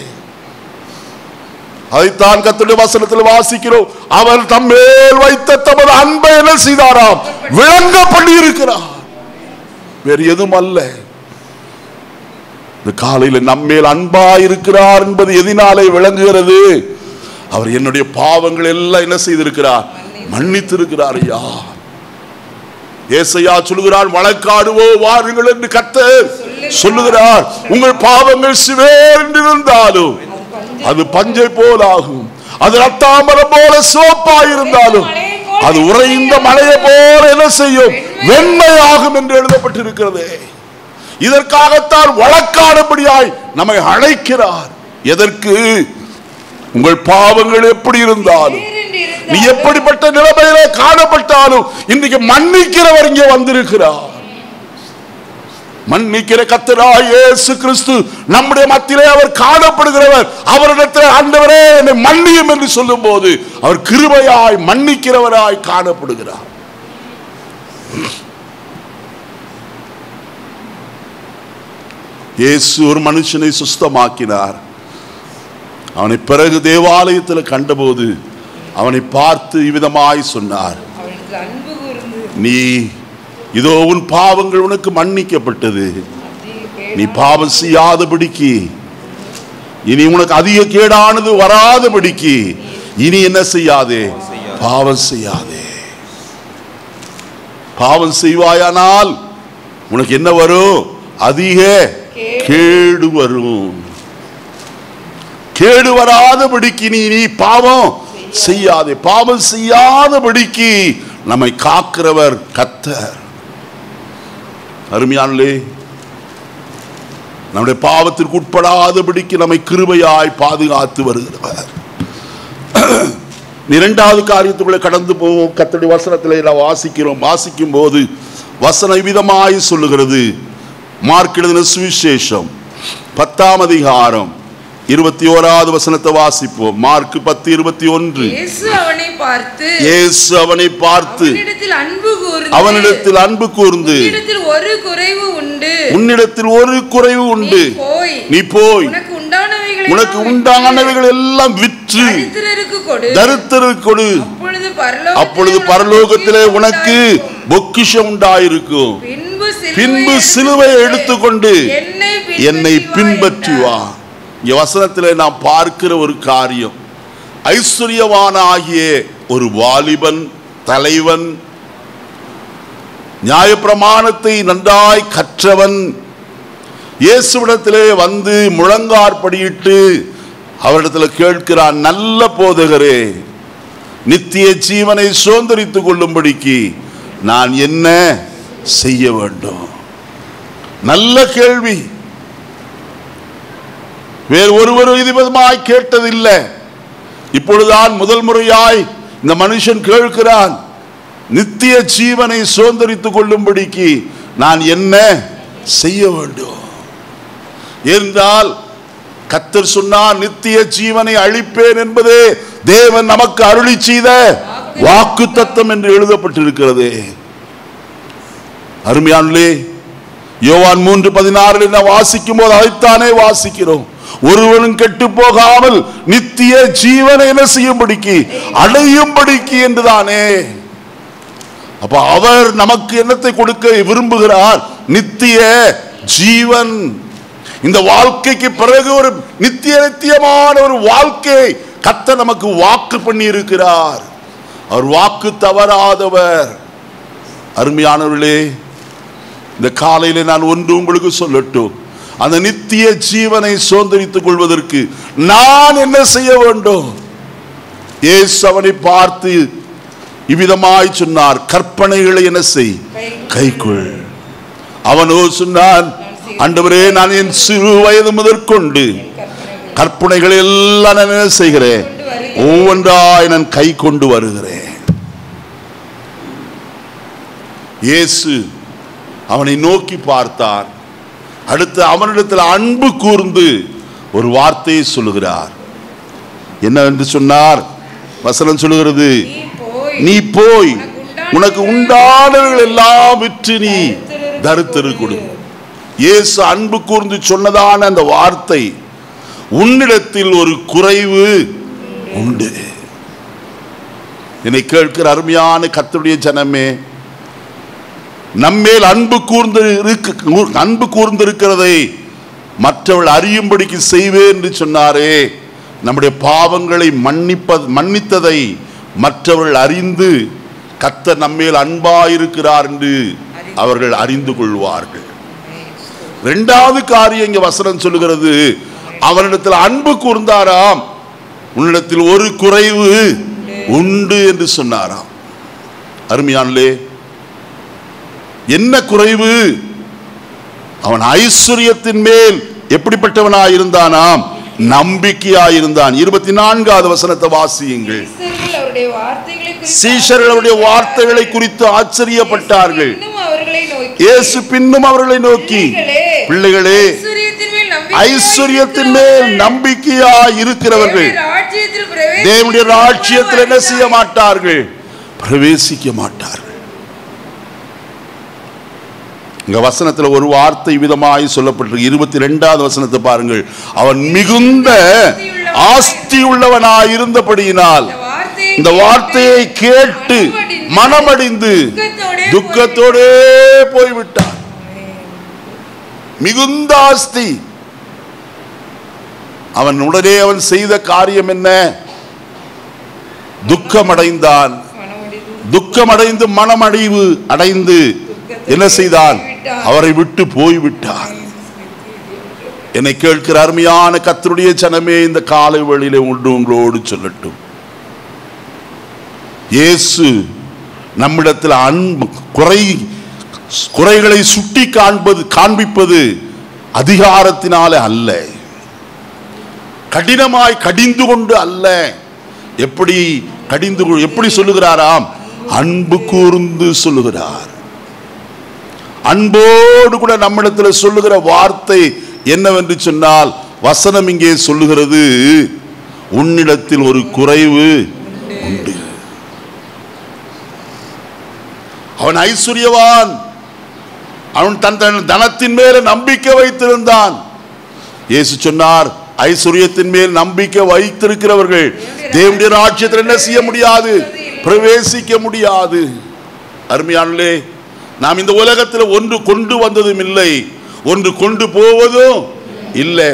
அதைத்தான் கர்த்தருடைய வசனத்தில் வாசிக்கிறோம். அவர் தம்மேல் வைத்த தமது அன்பை என்ன செய்தாராம்? விளங்க பண்ணி இருக்கிறார். வேறு எதுவும் அல்ல. இந்த காலையில் நம்மேல் அன்பா இருக்கிறார் என்பது எதினாலே விளங்குகிறது? அவர் என்னுடைய பாவங்கள் எல்லாம் என்ன செய்திருக்கிறார்? மன்னித்திருக்கிறார். ஐயா, ஏசாயா சொல்லுகிறார், வழக்காடுவோ வாருங்கள் என்று கர்த்தர் சொல்லுகிறார். உங்கள் பாவங்கள் சிவேர்ந்திருந்தாலும் அது பஞ்சை போல் ஆகும், அது ரத்தாம்பரம் போல சோப்பாயிருந்தாலும் அது உறைந்த மலையை போல என்ன செய்யும்? வெண்மையாகும் என்று எழுதப்பட்டிருக்கிறது. இதற்காகத்தான் வழக்காடும்படியாய் நம்மை அழைக்கிறார். எதற்கு? உங்கள் பாவங்கள் எப்படி இருந்தாலும், நீ எப்படிப்பட்ட நிலைமையில காணப்பட்டாலும் இன்றைக்கு மன்னிக்கிறவர் இங்கே வந்திருக்கிறார். மன்னிக்கிற கர்த்தராகிய இயேசு கிறிஸ்து நம்முடைய மத்தியிலே அவர் காணப்படுகிறவர். அவரிடத்தில் ஆண்டவரே என்னை மன்னியும் என்று சொல்லும் போது அவர் கிருபையாய் மன்னிக்கிறவராய் காணப்படுகிறார். இயேசு ஒரு மனுஷனை சுஸ்தமாக்கினார். அவனை பிறகு தேவாலயத்தில் கண்டபோது அவனை பார்த்து இவ்விதமாய் சொன்னார், நீ இதோ உன் பாவங்கள் உனக்கு மன்னிக்கப்பட்டது. நீ பாவம் செய்யாதபடிக்கு, இனி உனக்கு அதிக கேடானது வராதபடிக்கு இனி என்ன செய்யாதே? பாவம் செய்யாதே. பாவம் செய்வாயானால் உனக்கு என்ன வரும்? அதிக கேடு வரும். கேடு வராதபடிக்கு நீ பாவம் செய்யாதே. பாவம் செய்யாதபடிக்கு நம்மை காக்கிறவர் கர்த்தர். அருமையானே, நம்முடைய பாவத்திற்கு உட்படாதபடிக்கு நம்மை கிருபையாய் பாதுகாத்து வருகிறவர். இரண்டாவது காரியத்துக்குள்ளே கடந்து போவோம். கர்த்தருடைய வசனத்தில் நாம் வாசிக்கிறோம். வாசிக்கும் போது வசனம் விதமாய் சொல்லுகிறது. மார்க் எழுதின சுவிசேஷம் 10ஆம் அதிகாரம் 21வது வசனத்தை வாசிப்போம். மார்க் 10:21. இயேசு அவனை பார்த்து அவனிடத்தில் அன்பு கூர்ந்து உன்னிடத்தில் ஒரு குறைவு உண்டு, நீ போய் உனக்கு உண்டானவைகள் எல்லாம் விற்று தரித்திரருக்கு கொடு, அப்பொழுது பரலோகத்திலே உனக்கு பொக்கிஷம் உண்டாயிருக்கும். பின்பு சிலுவையை எடுத்துக்கொண்டு என்னை பின்பற்றி வா. இங்க வசனத்தில் நாம் பார்க்கிற ஒரு காரியம், ஐஸ்வர்யவான ஆகிய ஒரு வாலிபன் தலைவன், நியாயப்பிரமாணத்தை நன்றாய் கற்றவன், இயேசுவிடத்திலே வந்து முழங்காற்படியிட்டு அவரிடத்தில் கேட்கிறான், நல்ல போதகரே, நித்திய ஜீவனை சுதந்தரித்துக் கொள்ளும்படிக்கு நான் என்ன செய்ய வேண்டும்? நல்ல கேள்வி. வேறு ஒருவரும் இதுவிதமாய் கேட்டதில்லை. இப்பொழுதுதான் முதல் முறையாய் இந்த மனுஷன் கேட்கிறான், நித்திய ஜீவனை சுதந்தரித்துக் கொள்ளும்படிக்கு நான் என்ன செய்ய வேண்டும் என்றால், கர்த்தர் சொன்னார், நித்திய ஜீவனை அளிப்பேன் என்பதே தேவன் நமக்கு அருளி செய்த வாக்குத்தத்தம் என்று எழுதப்பட்டிருக்கிறது. அருமையானே, யோவான் 3:16 நாம் வாசிக்கும் போது அதைத்தானே வாசிக்கிறோம். ஒருவனும் கெட்டு போகாமல் நித்திய ஜீவனை என்ன செய்யும்படிக்கு அடையும்படிக்கு என்றுதானே. அப்ப அவர் நமக்கு என்னத்தை கொடுக்க விரும்புகிறார்? நித்திய ஜீவன். இந்த வாழ்க்கைக்கு பிறகு ஒரு நித்தியமான ஒரு வாழ்க்கை கர்த்தர் நமக்கு வாக்கு பண்ணி இருக்கிறார். அவர் வாக்கு தவறாதவர். அருமையானவர்களே, இந்த காலையில நான் ஒன்று உங்களுக்கு சொல்லட்டும். அந்த நித்திய ஜீவனை சுதந்தரித்துக் கொள்வதற்கு நான் என்ன செய்ய வேண்டும்? இயேசு அவனை பார்த்து இவ்விதமாய் சொன்னார், கற்பனைகளை என்ன செய்? கைக்கொள். அவனோ சொன்னான், ஆண்டவரே, நான் என் சிறு வயது முதற்கொண்டு கற்பனைகளை எல்லாம் நான் என்ன செய்கிறேன்? ஒவ்வொன்றாய் நான் கை கொண்டு வருகிறேன். இயேசு அவனை நோக்கி பார்த்தார். அடுத்து அவனிடத்தில் அன்பு கூர்ந்து ஒரு வார்த்தையை சொல்லுகிறார். என்ன என்று சொன்னார்? வசனம் சொல்லுகிறது, நீ போய் உனக்கு உண்டானவர்கள் எல்லாம் விற்று நீ தரித்திரு கொடு. இயேசு அன்பு கூர்ந்து சொன்னதான அந்த வார்த்தை, உன்னிடத்தில் ஒரு குறைவு உண்டு. என்னை கேட்கிற அருமையான கர்த்தருடைய ஜனமே, நம்மேல் அன்பு கூர்ந்திருக்கிறதை மற்றவர்கள் அறியும்படிக்கு செய்வேன் என்று சொன்னாரே. நம்முடைய பாவங்களை மன்னித்ததை மற்றவர்கள் அறிந்து கர்த்தர் நம்மேல் அன்பாயிருக்கிறார் என்று அவர்கள் அறிந்து கொள்வார்கள். இரண்டாவது காரியம் இங்க வசனம் சொல்லுகிறது, அவரிடத்தில் அன்பு கூர்ந்தாராம், உன்னிடத்தில் ஒரு குறைவு உண்டு என்று சொன்னாராம். அருமையானே, என்ன குறைவு? அவன் ஐஸ்வர்யத்தின் மேல் எப்படிப்பட்டவனாயிருந்தானாம்? நம்பிக்கையாயிருந்தான். 24வது வசனத்தை வாசியுங்கள். சீஷர்கள் அவருடைய வார்த்தைகளை குறித்து ஆச்சரியப்பட்டார்கள். இயேசு பின்னும் அவர்களை நோக்கி, பிள்ளைகளே, ஐஸ்வர்யத்தின் மேல் நம்பிக்கையாய் இருக்கிறவர்கள் தேவனுடைய ராஜ்யத்தில் என்ன செய்ய மாட்டார்கள்? பிரவேசிக்க மாட்டார்கள். இங்க வசனத்துல ஒரு வார்த்தை விதமாய் சொல்லப்பட்டிருக்கு. 22வது வசனத்தை பாருங்கள். அவன் மிகுந்த ஆஸ்தி உள்ளவனாய் இருந்தபடியினால் இந்த வார்த்தையை கேட்டு மனமடிந்து துக்கத்தோடே போய்விட்டான். மிகுந்த ஆஸ்தி. அவன் உடனே அவன் செய்த காரியம் என்ன? துக்கமடைந்தான். துக்கமடைந்து மனமடிவு அடைந்து என்ன செய்தான்? அவரை விட்டு போய்விட்டான். என்னை கேட்கிற அருமையான கர்த்தருடைய ஜனமே, இந்த காலை வேளையிலே உங்களோடு சொல்லட்டும், இயேசு நம்மிடத்தில் அன்பு குறைகளை சுட்டி காண்பிப்பது அதிகாரத்தினாலே அல்ல, கடினமாய் கடிந்து கொண்டு அல்ல. எப்படி சொல்லுகிறாராம்? அன்பு கூர்ந்து சொல்லுகிறார். அன்போடு கூட நம்மிடத்தில் சொல்லுகிற வார்த்தை என்னவென்று சொன்னால், வசனம் இங்கே சொல்லுகிறது, உன்னிடத்தில் ஒரு குறைவு உண்டு. அவன் ஐஸ்வர்யவான். அவன் தன் தனத்தின் மேல நம்பிக்கை வைத்திருந்தான். இயேசு சொன்னார், ஐஸ்வர்யத்தின் மேல் நம்பிக்கை வைத்திருக்கிறவர்கள் தேவனுடைய ராஜ்யத்தில் என்ன செய்ய முடியாது? பிரவேசிக்க முடியாது. அருமையானே, நாம் இந்த உலகத்தில் ஒன்று கொண்டு வந்ததும் இல்லை, ஒன்று கொண்டு போவதும் இல்லை.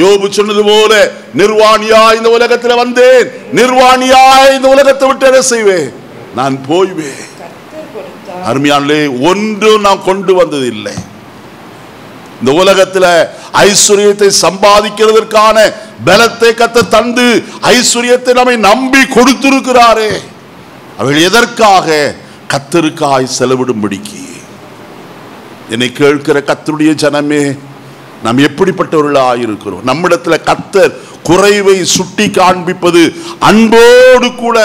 யோபு சொன்னது போல, நிர்வாணியா இந்த உலகத்தில் வந்தேன், நிர்வாணியா இந்த உலகத்தை விட்டு என்ன செய்வேன்? நான் போய்வேன். அருமையானே, ஒன்று நாம் கொண்டு வந்தது இல்லை. இந்த உலகத்தில் ஐஸ்வர்யத்தை சம்பாதிக்கிறதற்கான பலத்தை கர்த்தர் தந்து ஐஸ்வர்யத்தை நம்மை நம்பி கொடுத்திருக்கிறாரே. அவள் எதற்காக? கர்த்தருக்காய் செலவிடும்படிக்கு. என்னை கேட்கிற கர்த்தருடைய ஜனமே, நாம் எப்படிப்பட்டவர்களாக இருக்கிறோம்? நம்மிடத்தில் கர்த்தர் குறைவை சுட்டி காண்பிப்பது அன்போடு கூட.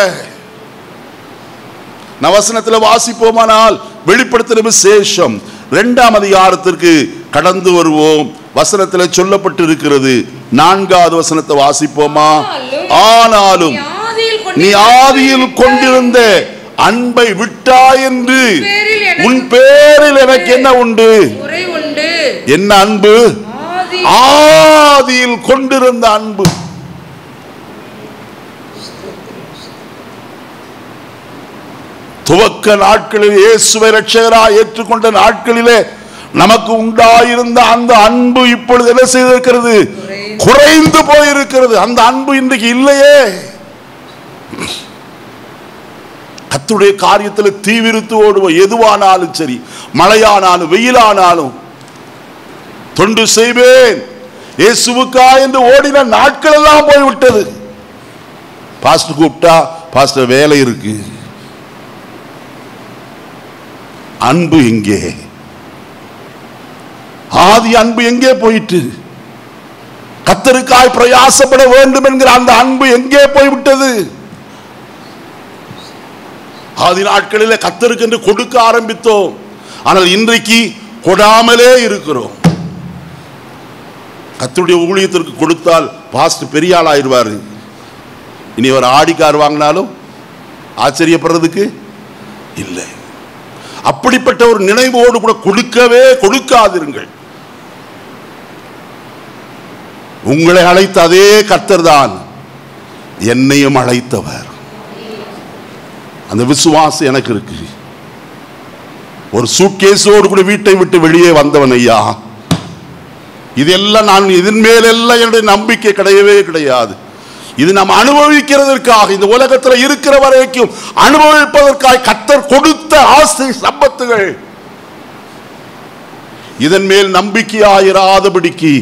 வசனத்தில் வாசிப்போமானால், வெளிப்படுத்தின விசேஷம் 2ஆம் அதிகாரத்திற்கு கடந்து வருவோம். வசனத்தில் சொல்லப்பட்டு இருக்கிறது. 4வது வசனத்தை வாசிப்போமா? ஆனாலும் நீ ஆதியில் கொண்டிருந்த அன்பை விட்டாய் என்று உன் பேரில் எனக்கு என்ன உண்டு? என்ன அன்பு? ஆதியில் கொண்டிருந்த அன்பு. துவக்க நாட்களில் இயேசுவை இரட்சகராய் ஏற்றுக்கொண்ட நாட்களிலே நமக்கு உண்டாயிருந்த அந்த அன்பு இப்பொழுது என்ன செய்திருக்கிறது? குறைந்து போயிருக்கிறது. அந்த அன்பு இன்றைக்கு இல்லையே. கர்த்தருடைய காரியத்தில் தீவிரித்து ஓடுவோம். எதுவானாலும் சரி, மழையானாலும் வெயிலானாலும் தொண்டு செய்வேன் இயேசுவுக்கா என்று ஓடின நாட்கள் எல்லாம் போய்விட்டது. பாஸ்டர் கூப்பிட்டா, பாஸ்டர் வேலை இருக்கு. அன்பு எங்கே? ஆதி அன்பு எங்கே போயிட்டு? கர்த்தருக்காய் பிரயாசப்பட வேண்டும் என்கிற அந்த அன்பு எங்கே போய்விட்டது? ஆதி நாட்களில் கர்த்தருக்கு என்று கொடுக்க ஆரம்பித்தோம். ஆனால் இன்றைக்கு கொடாமலே இருக்கிறோம். கர்த்தருடைய ஊழியத்திற்கு கொடுத்தால் பாஸ்டர் பெரிய ஆள் ஆயிடுவாரு, இனி ஒரு ஆடி கார் வாங்கினாலும் ஆச்சரியப்படுறதுக்கு இல்லை. அப்படிப்பட்ட ஒரு நினைவோடு கூட கொடுக்கவே கொடுக்காதிருங்கள். உங்களை அழைத்த அதே கர்த்தர் தான் என்னையும் அழைத்தவர். அந்த விசுவாசம் எனக்கு இருக்கு. ஒரு சூட்கேஸோடு கூட வீட்டை விட்டு வெளியே வந்தவன் ஐயா. இதெல்லாம் நான் இதன் மேலெல்லாம் என்னுடைய நம்பிக்கை கிடையவே கிடையாது. இது நாம் அனுபவிக்கிறதற்காக, இந்த உலகத்தில் இருக்கிற வரைக்கும் அனுபவிப்பதற்காக கர்த்தர் கொடுத்த ஆசை சம்பத்துகள். இதன் மேல் நம்பிக்கையாயிராதபடிக்கு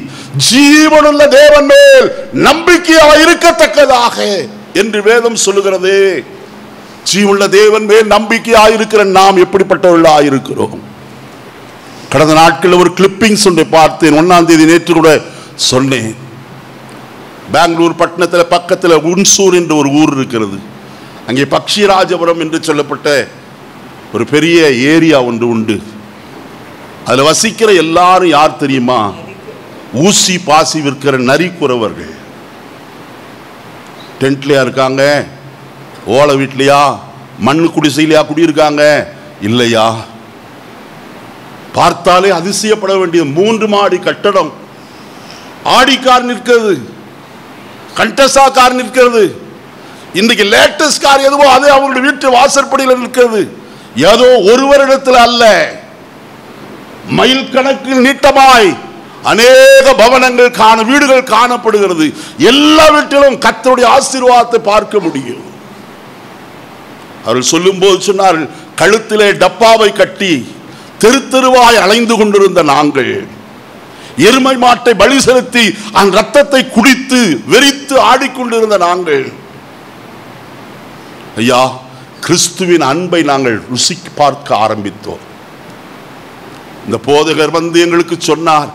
ஜீவனுள்ள தேவன் மேல் நம்பிக்கையாயிருக்கத்தக்கதாக என்று வேதம் சொல்லுகிறது. ஜீவனுள்ள தேவன் மேல் நம்பிக்கையாயிருக்கிற நாம் எப்படிப்பட்டவர்களாயிருக்கிறோம்? கடந்த நாட்களில் ஒரு கிளிப்பிங்ஸ் ஒன்றை பார்த்தேன். 1ஆம் தேதி நேற்று கூட சொன்னேன். பெங்களூர் பட்டணத்தில் பக்கத்தில் உன்சூர் என்ற ஒரு ஊர் இருக்கிறது. அங்கே பக்ஷிராஜபுரம் என்று சொல்லப்பட்ட ஒரு பெரிய ஏரியா ஒன்று உண்டு. அதில் வசிக்கிற எல்லாரும் யார் தெரியுமா? ஊசி பாசி விற்கிற நரிக்குறவர்கள். டென்ட்லையா இருக்காங்க? ஓலை வீட்லையா மண்ணு குடிசையிலையா குடியிருக்காங்க? இல்லையா. பார்த்தாலே அதிசயப்பட வேண்டிய 3 மாடி கட்டடம். ஆடி கார் நிற்கிறது, கண்டசா கார் நிற்கிறது. இன்றைக்கு லேட்டஸ்ட் கார் எதுவோ அது அவங்களுடைய வீட்டு வாசற்படியில் நிற்கிறது. ஏதோ ஒரு வருடத்தில் அல்ல, மைல் கணக்கில் நீட்டமாய் அநேக பவனங்கள் வீடுகள் காணப்படுகிறது. எல்லா வீட்டிலும் கர்த்தருடைய ஆசீர்வாதத்தை பார்க்க முடியும். அவர்கள் சொல்லும் போது சொன்னார்கள், கழுத்திலே டப்பாவை கட்டி தெரு தெருவாய் அலைந்து கொண்டிருந்த நாங்கள், எருமை மாட்டை பலி செலுத்தி அந்த ரத்தத்தை குடித்து வெறித்து ஆடிக்கொண்டிருந்த நாங்கள், ஐயா கிறிஸ்துவின் அன்பை நாங்கள் ருசி பார்க்க ஆரம்பித்தோம். இந்த போதகர் வந்து எங்களுக்கு சொன்னார்,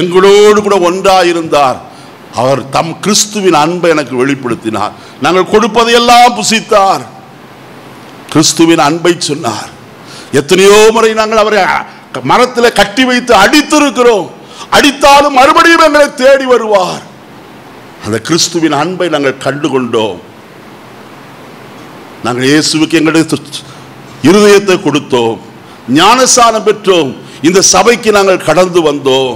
எங்களோடு கூட ஒன்றாயிருந்தார். அவர் தம் கிறிஸ்துவின் அன்பை எனக்கு வெளிப்படுத்தினார். நாங்கள் கொடுப்பதையெல்லாம் புசித்தார். கிறிஸ்துவின் அன்பை சொன்னார். எத்தனையோ முறை நாங்கள் அவரை மரத்தில் கட்டி வைத்து அடித்திருக்கிறோம். அடித்தாலும் மறுபடியும் எங்களை தேடி வருவார். அந்த கிறிஸ்துவின் அன்பை நாங்கள் கண்டுகொண்டோம். நாங்கள் இயேசுவுக்கு எங்களுடைய இருதயத்தை கொடுத்தோம், ஞானஸ்நானம் பெற்றோம், இந்த சபைக்கு நாங்கள் கடந்து வந்தோம்.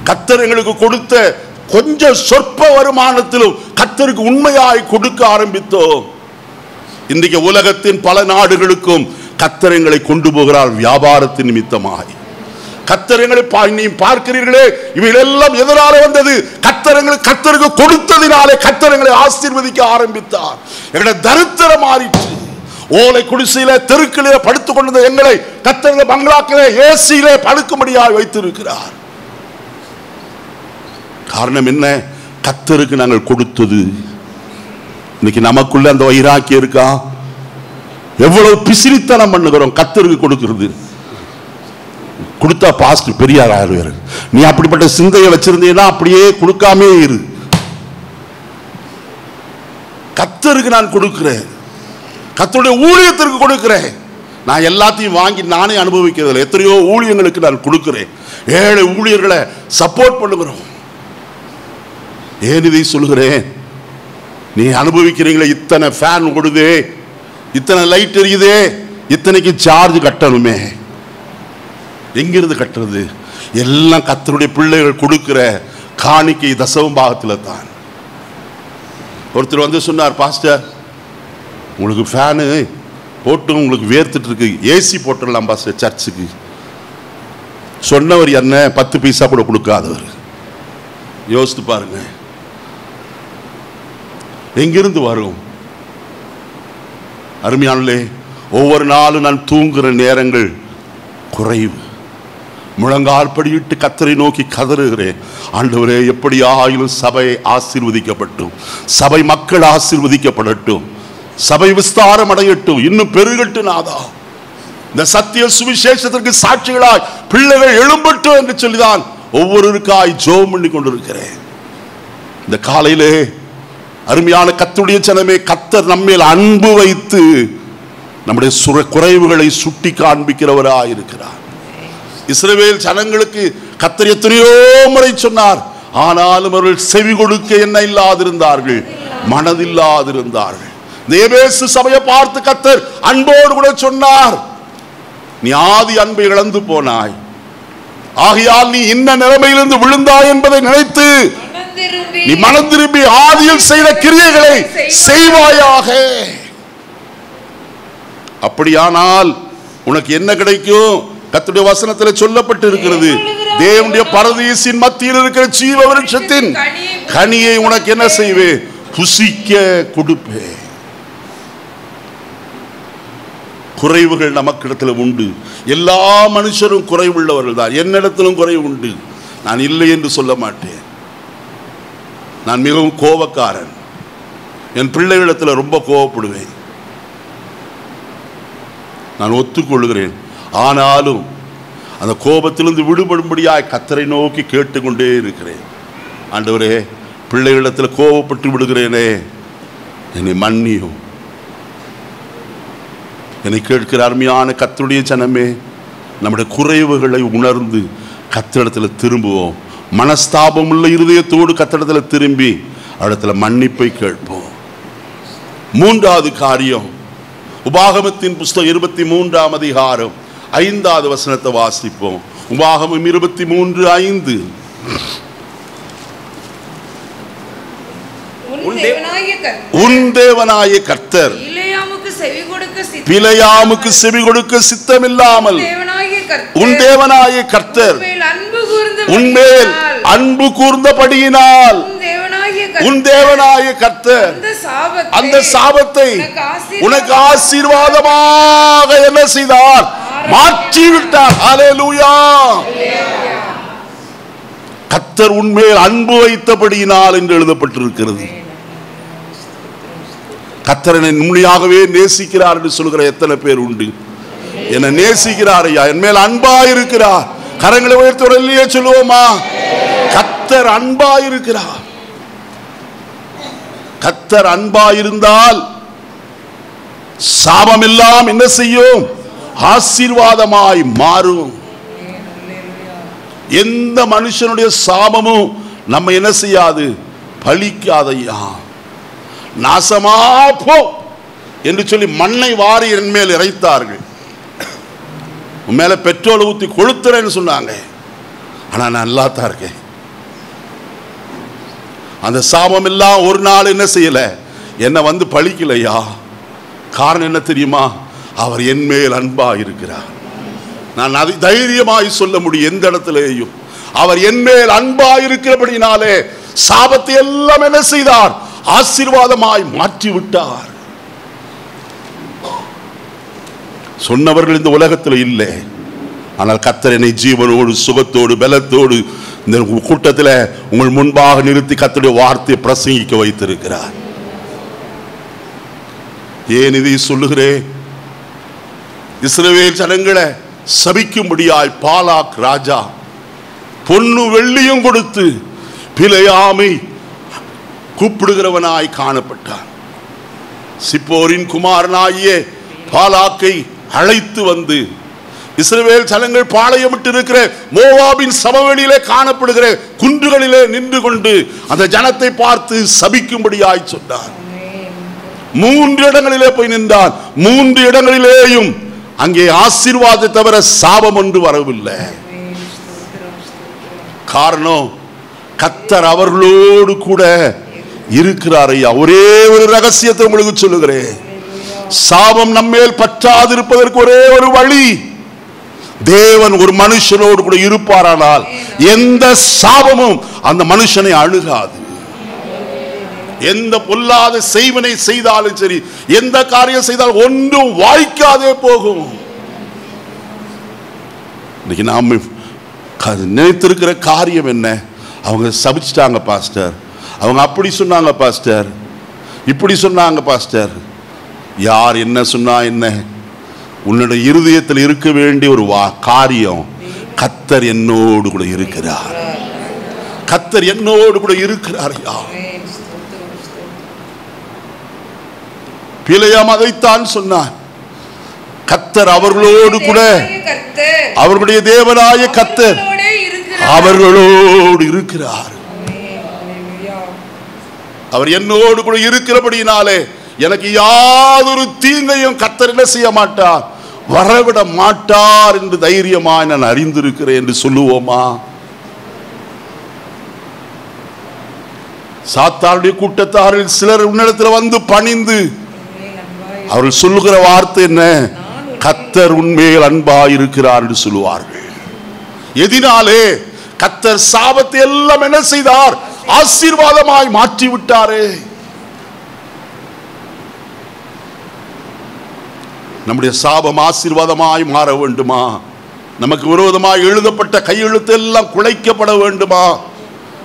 கர்த்தர் எங்களுக்கு கொடுத்த கொஞ்சம் சொற்ப வருமானத்திலும் கர்த்தருக்கு உண்மையாய் கொடுக்க ஆரம்பித்தோம். இன்றைக்கு உலகத்தின் பல நாடுகளுக்கும் கர்த்தர் எங்களை கொண்டு போகிறார் வியாபாரத்தின் நிமித்தமாய். கர்த்தர் எங்களை நீ பார்க்கிறீர்களே, இவைகளெல்லாம் எதனால வந்தது? கர்த்தருக்கு கொடுத்ததினாலே கர்த்தர் எங்களை ஆசீர்வதிக்க ஆரம்பித்தார். எங்களுடைய தரித்திரம் மாறிற்று. ஓலை குடிசையில தெருக்களிலே படுத்துக் கொண்டிருந்த எங்களை கர்த்தர் பங்களாக்களே ஏசியிலே படுக்கும்படியாக வைத்திருக்கிறார். காரணம் என்ன? கர்த்தருக்கு நாங்கள் கொடுத்தது. இன்னைக்கு நமக்குள்ள அந்த வைராக்கியம் இருக்கா? எவ்வளவு பிசிறித்தனம் பண்ணுகிறோம் கர்த்தருக்கு கொடுக்கிறது. கொடுத்தா பாஸ்ட் பெரியார் ஆயிடுவார். நீ அப்படிப்பட்ட சிந்தையை வச்சிருந்தீங்கன்னா அப்படியே கொடுக்காமே இரு. கர்த்தருக்கு நான் கொடுக்கிறேன், கர்த்தருடைய ஊழியத்திற்கு கொடுக்கிறேன். நான் எல்லாத்தையும் வாங்கி நானே அனுபவிக்கிறது. எத்தனையோ ஊழியங்களுக்கு நான் கொடுக்கிறேன். ஏழை ஊழியர்களை சப்போர்ட் பண்ணுகிறோம். ஏன் இதை சொல்கிறேன்? நீ அனுபவிக்கிறீங்களே, இத்தனை ஃபேன் ஓடுதே, இத்தனை லைட் எரியுதே, இத்தனைக்கு சார்ஜ் கட்டணுமே. எங்கிருந்து கட்டுறது? எல்லாம் கர்த்தருடைய பிள்ளைகள் கொடுக்கிற காணிக்கை தசம பாகத்தில் தான். ஒருத்தர் வந்து சொன்னார், பாஸ்டர் உங்களுக்கு ஃபேனு போட்டு உங்களுக்கு வேர்த்துட்டு இருக்கு, ஏசி போட்டுடலாம் பாஸ்டர் சர்ச்சுக்கு. சொன்னவர் என்ன? 10 பைசா கூட கொடுக்காதவர். யோசித்து பாருங்க, எங்கிருந்து வரும்? அருமையானே, ஒவ்வொரு நாளும் நான் தூங்குகிற நேரங்கள் குறைவு. முழங்கால் படியிட்டு கர்த்தரை நோக்கி கதறுகிறேன், ஆண்டவரே எப்படி ஆயிலும் சபை ஆசீர்வதிக்கப்பட்டும், சபை மக்கள் ஆசீர்வதிக்கப்படட்டும், சபை விஸ்தாரம் அடையட்டும், இன்னும் பெருகட்டும் நாதா. இந்த சத்திய சுவிசேஷத்திற்கு சாட்சிகளாய் பிள்ளைகள் எழும்பட்டும் என்று சொல்லிதான் ஒவ்வொருவருக்காய் ஜெபம் பண்ணி கொண்டிருக்கிறேன். இந்த காலையிலே அருமையான கர்த்தருடைய ஜனமே, கர்த்தர் நம்மேல் அன்பு வைத்து நம்முடைய குறைவுகளை சுட்டி காண்பிக்கிறவராய் இருக்கிறார். இஸ்ரவேல் ஜனங்களுக்கு கர்த்தர் எத்தனையோ முறை சொன்னார், ஆனாலும் அவர்கள் செவி கொடுக்க என்ன இல்லாதிருந்தார்கள். மனதில்லாதிருந்தார்கள். எபேசு சபையை பார்த்து கர்த்தர் அன்போடு கூட சொன்னார், நீ ஆதி அன்பை இழந்து போனாய், ஆகையால் நீ இன்ன நிலைமையிலிருந்து விழுந்தாய் என்பதை நினைத்து நீ மனம் திரும்பி ஆதியில் செய்த கிரியைகளை செய்வாயாக. அப்படியானால் உனக்கு என்ன கிடைக்கும்? கர்த்தருடைய வசனத்தில் சொல்லப்பட்டு இருக்கிறது, தேவனுடைய பரதீசின் மத்தியில் இருக்கிற ஜீவ விருட்சத்தின் கனியை உனக்கு என்ன செய்வேன்? புசிக்க கொடுப்பேன். குறைவுகள் நமக்கிடத்தில் உண்டு. எல்லா மனுஷரும் குறைவுள்ளவர்கள் தான். என்னிடத்திலும் குறைவு உண்டு, நான் இல்லை என்று சொல்ல மாட்டேன். நான் மிகவும் கோபக்காரன். என் பிள்ளைகளிடத்தில் ரொம்ப கோபப்படுவேன், நான் ஒத்துக்கொள்கிறேன். ஆனாலும் அந்த கோபத்திலிருந்து விடுபடும்படியாய் கர்த்தரை நோக்கி கேட்டுக்கொண்டே இருக்கிறேன். ஆண்டவரே, பிள்ளைகளிடத்தில் கோபப்பட்டு விடுகிறேனே, என்னை மன்னியும். என்னை கேட்கிற அருமையான கர்த்தருடைய ஜனமே, நம்முடைய குறைவுகளை உணர்ந்து கர்த்தரிடத்தில் திரும்புவோம். மனஸ்தாபம் உள்ள இருதயத்தோடு கர்த்தரிடத்தில் திரும்பி இடத்துல மன்னிப்பை கேட்போம். மூன்றாவது காரியம், உபாகமத்தின் புஸ்தகம் 23ஆம் அதிகாரம் 5வது வசனத்தை வாசிப்போம். உபாகமம் 23:5. உன் தேவனாய கர்த்தர் பிலேயாமுக்கு செவி கொடுக்க சித்தமில்லாமல் உன் தேவனாய கர்த்தர் உன்மேல் அன்பு கூர்ந்தபடியினால் உன் தேவனாய கர்த்தர் அந்த சாபத்தை உனக்கு ஆசீர்வாதமாக என்ன செய்தார்? மாற்றிவிட்டார். ஹல்லேலூயா. கர்த்தர் உன்மேல் அன்பு வைத்தபடியினால் என்று எழுதப்பட்டிருக்கிறது. கர்த்தர் என்னை உண்மையாகவே நேசிக்கிறார் என்று சொல்கிற எத்தனை பேர் உண்டு? என்னை நேசிக்கிறார் ஐயா, என் மேல் அன்பாயிருக்கிறார். கரங்களை உயர்த்துவதிலேயே சொல்லுவோமா? கர்த்தர் அன்பாயிருக்கிறார். கர்த்தர் அன்பாயிருந்தால் சாபம் எல்லாம் என்ன செய்யும்? ஆசீர்வாதமாய் மாறும். எந்த மனுஷனுடைய சாபமும் நம்ம என்ன செய்யாது? பலிக்காதையா. நாசமா போ என்று சொல்லி மண்ணை வாரி என் மேல் இறைத்தார்கள். உன் மேல பெட்ரோல் ஊத்தி கொளுத்துறேன்னு சொன்னாங்க. ஆனா நான் நல்லா தான் இருக்கேன். அந்த சாபம் எல்லாம் ஒரு நாள் என்ன செய்யல, என்ன வந்து பழிக்கலையா. காரணம் என்ன தெரியுமா? அவர் என் மேல் அன்பா இருக்கிறார். நான் அதை தைரியமாய் சொல்ல முடியும். எந்த இடத்திலேயும் அவர் என் மேல் அன்பா இருக்கிறபடினாலே சாபத்தை எல்லாம் என்ன செய்தார்? ஆசீர்வாதமாய் மாற்றி விட்டார். சொன்னவர்கள் இந்த உலகத்தில் இல்லை. ஆனால் கர்த்தர் என்னை ஜீவனோடு சுகத்தோடு பலத்தோடு இந்த கூட்டத்தில் உங்கள் முன்பாக நிறுத்தி கர்த்தருடைய வார்த்தையை பிரசங்கிக்க வைத்திருக்கிறார். ஏன் இதை சொல்லுகிறேன்? இஸ்ரவேல் ஜனங்களை சபிக்கும்படியாய் பாலாக் ராஜா பொன்னு வெள்ளியும் கொடுத்து பிலேயாமை கூப்பிடுகிறவனாய் காணப்பட்டான். சிப்போரின் குமாரனாகிய பாலாக்கை அழைத்து வந்து இஸ்ரவேல் ஜனங்கள் பாளையமிட்டு இருக்கிற மோவாபின் சமவெளியிலே காணப்படுகிற குன்றுகளிலே நின்று கொண்டு அந்த ஜனத்தை பார்த்து சபிக்கும்படியாய் சொன்னார். 3 இடங்களிலே போய் நின்றான். 3 இடங்களிலேயும் அங்கே ஆசீர்வாதத்தை தவிர சாபம் ஒன்று வரவில்லை. காரணம், கர்த்தர் அவர்களோடு கூட இருக்கிறார். ஐயா, ஒரே ஒரு ரகசியத்தை உங்களுக்கு சொல்லுகிறேன். சாபம் நம்மேல் பற்றாதிருப்பதற்கு ஒரே ஒரு வழி, தேவன் ஒரு மனுஷனோடு கூட இருப்பாரானால் எந்த சாபமும் அந்த மனுஷனை அணுகாது. எந்த பொல்லாத செய்வனை செய்தாலும் சரி, எந்த காரியம் செய்தாலும் ஒன்றும் வாய்க்காதே போகும். இன்னைக்கு நாம் நினைத்திருக்கிற காரியம் என்ன? அவங்க சபிச்சிட்டாங்க பாஸ்டர், அவங்க அப்படி சொன்னாங்க பாஸ்டர், இப்படி சொன்னாங்க பாஸ்டர். யார் என்ன சொன்னா என்ன? உன்னுடைய இருதயத்தில் இருக்க வேண்டிய ஒரு காரியம், கர்த்தர் என்னோடு கூட இருக்கிறார். கர்த்தர் என்னோடு கூட இருக்கிறார். பிலேயாம் அதைத்தான் சொன்னார். கர்த்தர் அவர்களோடு கூட, அவர்களுடைய தேவனாய கர்த்தர் அவர்களோடு இருக்கிறார். அவர் என்னோடு கூட இருக்கிறபடியினாலே எனக்கு யாதொரு தீங்கையும் கர்த்தர் என்ன செய்ய மாட்டார், வரவிட மாட்டார் என்று தைரியமாய் நான் அறிந்திருக்கிறேன் என்று சொல்லுவோமா? சாத்தானுடைய கூட்டத்தாரில் சிலர் உன்னிடத்தில் வந்து பணிந்து அவர்கள் சொல்லுகிற வார்த்தை என்ன? கர்த்தர் உண்மையில் அன்பாயிருக்கிறார் என்று சொல்லுவார்கள். எதினாலே? கர்த்தர் சாபத்தை எல்லாம் என்ன செய்தார்? ஆசீர்வாதமாய் மாற்றி விட்டாரே. நம்முடைய சாபம் ஆசீர்வாதமாய் மாற வேண்டுமா? நமக்கு விரோதமாய் எழுதப்பட்ட கையெழுத்து எல்லாம் குலைக்கப்பட வேண்டுமா?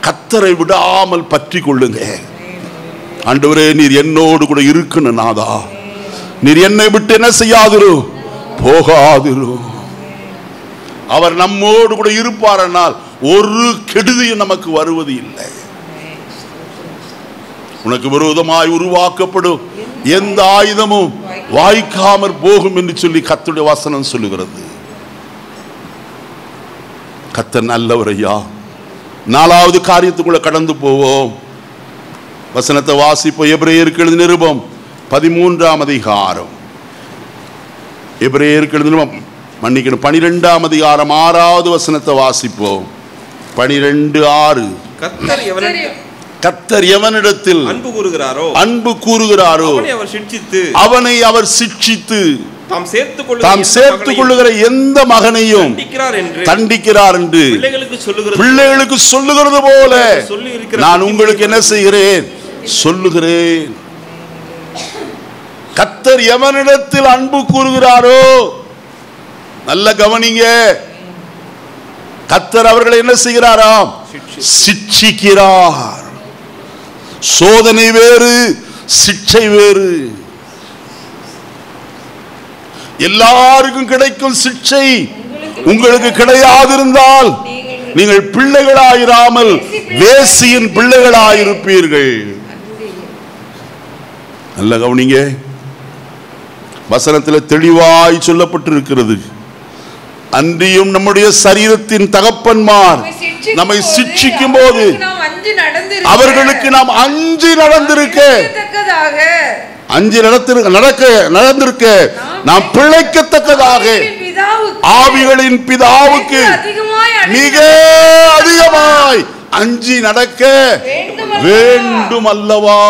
கர்த்தரை விடாமல் பற்றி கொள்ளுங்க. ஆண்டவரே, நீர் என்னோடு கூட இருக்கணும் நாதா, நீர் என்னை விட்டு என்ன செய்யாதிரு, போகாதிரு. அவர் நம்மோடு கூட இருப்பாரனால் ஒரு கெடுதியும் நமக்கு வருவது இல்லை. உனக்கு விரோதமாய் உருவாக்கப்படும் எந்த ஆயுதமும் வாய்க்காமற் போகும் என்று சொல்லி கர்த்தருடைய வசனம் சொல்லுகிறது. கர்த்தர் நல்லவர் ஐயா. நாலாவது காரியத்துக்குள்ள கடந்து போவோம். வசனத்தை வாசிப்போம். எபிரேயருக்கு எழுதின நிருபம் 13ஆம் அதிகாரம். எபிரேயருக்கு எழுதின நிருபம் 12ஆம் அதிகாரம் 6வது வசனத்தை வாசிப்போம். 12:6. கர்த்தர் எவனிடத்தில் அன்பு கூறுகிறாரோ அவனை அவர் சிட்சித்து தாம் சேர்த்துக் கொள்ளுகிற எந்த மகனையும் தண்டிக்கிறார் என்று பிள்ளைகளுக்கு சொல்லுகிறது போல நான் உங்களுக்கு என்ன செய்கிறேன், சொல்லுகிறேன். கர்த்தர் எவனிடத்தில் அன்பு கூறுகிறாரோ, நல்ல கவனிங்க, கர்த்தர் அவர்களை என்ன செய்கிறாராம், சிட்சிக்கிறார். சோதனை வேறு, சிட்சை வேறு. எல்லாருக்கும் கிடைக்கும் சிட்சை உங்களுக்கு கிடையாதிருந்தால் நீங்கள் பிள்ளைகளாயிராமல் வேசியின் பிள்ளைகளாயிருப்பீர்கள். நல்ல கவனிங்க, வசனத்தில் தெளிவாய் சொல்லப்பட்டிருக்கிறது. அன்றியும் நம்முடைய சரீரத்தின் தகப்பன்மார் நம்மை சிட்சிக்கும் போது அவர்களுக்கு நாம் அஞ்சி நடந்திருக்க நாம் பிழைக்கத்தக்கதாக ஆவிகளின் பிதாவுக்கு மிக அதிகமாய் அஞ்சி நடக்க வேண்டும் அல்லவா?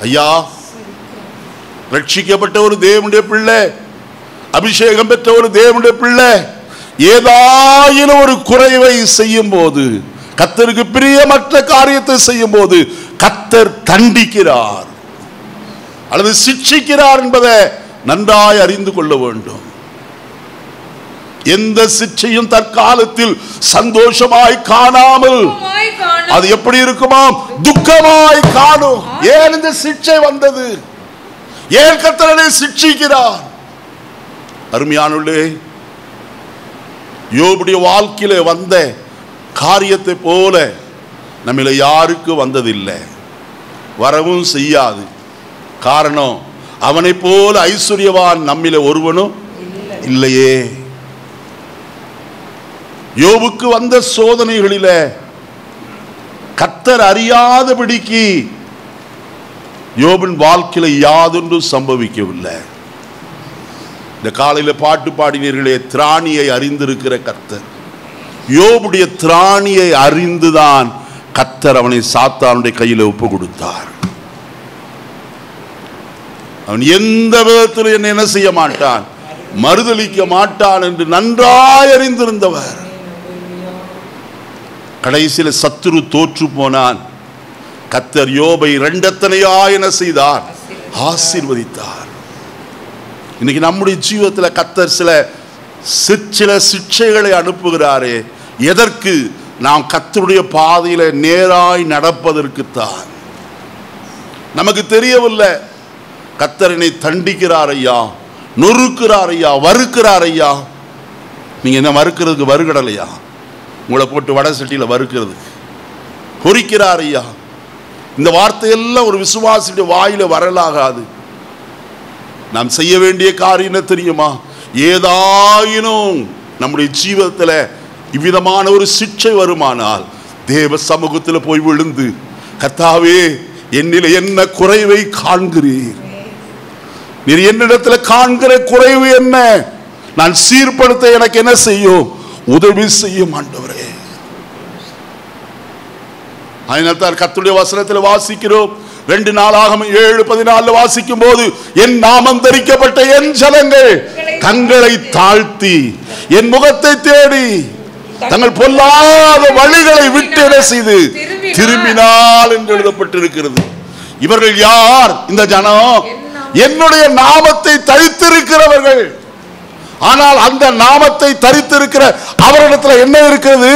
ஐயா, ரட்சிக்கப்பட்ட ஒரு தேவனுடைய பிள்ளை, அபிஷேகம் பெற்ற ஒரு தேவனுடைய பிள்ளை ஏதாயினும் ஒரு குறைவை செய்யும் போது, கர்த்தருக்கு பிரியமற்ற காரியத்தை செய்யும் போது கர்த்தர் தண்டிக்கிறார் அல்லது சிட்சிக்கிறார் என்பதை நன்றாய் அறிந்து கொள்ள வேண்டும். எந்த சிட்சையும் தற்காலத்தில் சந்தோஷமாய் காணாமல் அது எப்படி இருக்குமாம், துக்கமாய் காணும். ஏன் இந்த சிட்சை வந்தது? ஏன் கர்த்தரை சிட்சிக்கிறார்? அருமையானவர்களே, யோபுடைய வாழ்க்கையில வந்த காரியத்தை போல நம்மள யாருக்கு வந்ததில்லை, வரவும் செய்யாது. காரணம், அவனை போல ஐஸ்வர்யவான் நம்மில ஒருவனும் இல்லையே. யோபுக்கு வந்த சோதனைகளில கர்த்தர் அறியாதபடிக்கு யோபின் வாழ்க்கையில யாதொன்றும் சம்பவிக்கவில்லை. இந்த காலையில பாட்டு பாடினீர்களே, திராணியை அறிந்திருக்கிற கர்த்தர், யோபுடைய திராணியை அறிந்துதான் கர்த்தர் அவனை சாத்தானுடைய கையில ஒப்பு கொடுத்தார். அவன் எந்த விதத்தில் என்ன செய்ய மாட்டான், மறுதலிக்க மாட்டான் என்று நன்றாய் அறிந்திருந்தவர். கடைசியில சத்துரு தோற்று போனான். கர்த்தர் யோபை இரண்டத்தனையாய் என்ன செய்தார், ஆசீர்வதித்தார். இன்னைக்கு நம்முடைய ஜீவிதத்தில் கர்த்தர் சில சிட்சைகளை அனுப்புகிறாரே, எதற்கு? நாம் கர்த்தருடைய பாதையில நேராய் நடப்பதற்குத்தான். நமக்கு தெரியவில்லை, கர்த்தரனை தண்டிக்கிறார் ஐயா, நொறுக்கிறார் ஐயா, வறுக்கிறார் ஐயா. நீங்க என்ன வறுக்கிறதுக்கு வறுகடலையா? உங்களை போட்டு வடை சட்டியில் வறுக்கிறதுக்கு பொறிக்கிறார் ஐயா. இந்த வார்த்தையெல்லாம் ஒரு விசுவாசியுடைய வாயில வரலாகாது. நாம் செய்ய வேண்டிய காரியம் என்ன தெரியுமா? ஏதாயினும் நம்முடைய ஜீவிதத்தில் இவ்விதமான ஒரு சிட்சை வருமானால் தேவ சமூகத்தில் போய் விழுந்து கர்த்தாவே, என்னில் என்ன குறைவை காண்கிறீர்? நீர் என்னிடத்தில் காண்கிற குறைவு என்ன? நான் சீர்படுத்த எனக்கு என்ன செய்யும்? உதவி செய்யும் ஆண்டவரே. அதனால்தான் கர்த்தருடைய வசனத்தில் வாசிக்கிறோம். 2 நாளாகமம் 7:14 வாசிக்கும் போது, என் நாமம் தரிக்கப்பட்ட என் ஜனங்கள் தங்களை தாழ்த்தி என் முகத்தை தேடி தங்கள் பொல்லாத வழிகளை விட்டு என்ன செய்து திரும்பினால் என்று எழுதப்பட்டிருக்கிறது. இவர்கள் யார்? இந்த ஜனம் என்னுடைய நாமத்தை தரித்திருக்கிறவர்கள். ஆனால் அந்த நாமத்தை தரித்திருக்கிற அவரிடத்தில் என்ன இருக்கிறது?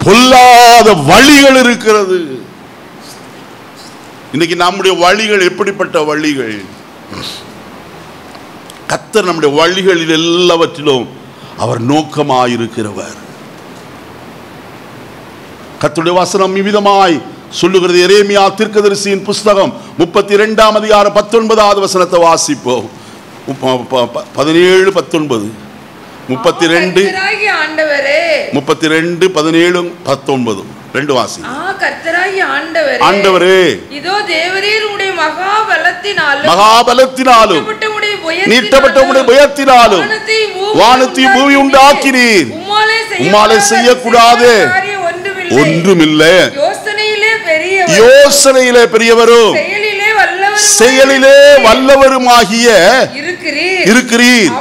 பொல்லாத வழிகள் இருக்கிறது. இன்னைக்கு நம்முடைய வழிகள் எப்படிப்பட்ட வழிகள்? கர்த்தர் நம்முடைய வழிகளில் எல்லாவற்றிலும் அவர் நோக்கமாயிருக்கிறவர். கர்த்தருடைய வசனம் இவ்விதமாய் சொல்லுகிறது. எரேமியா தீர்க்கதரிசியின் புஸ்தகம் 32ஆம் அதிகாரம் 19வது வசனத்தை வாசிப்போம். 17, 19, 32, 32, 17, 19 ரெண்டு வாசி. ஆண்டவரே, இதோ தேவரீர் உம்முடைய மகாபலத்தினாலும் நீட்டப்பட்ட உம்முடைய புயத்தினாலும் வானத்தையும் பூமி உண்டாக்கினீர். உம்மாலே செய்யக்கூடாது ஒன்றுமில்லை. யோசனையிலே பெரியவரும் செயலிலே வல்லவருமாகிய இருக்கிறீர்.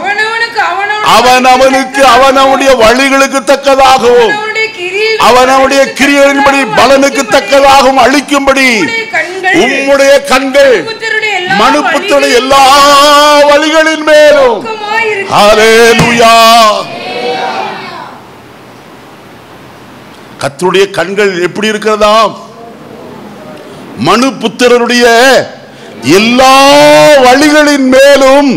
அவனவனுக்கு அவனவனுடைய வழிகளுக்கு தக்கதாகவும் அவனவனுடைய கிரியைகளின்படி பலனுக்கு தக்கதாகவும் அளிக்கும்படி உம்முடைய கண்கள் மனுபுத்திரனுடைய எல்லா வழிகளின் மேலும். ஹல்லேலூயா. கர்த்தருடைய கண்கள் எப்படி இருக்கிறதா? மனுபுத்திரனுடைய எல்லா வழிகளின் மேலும்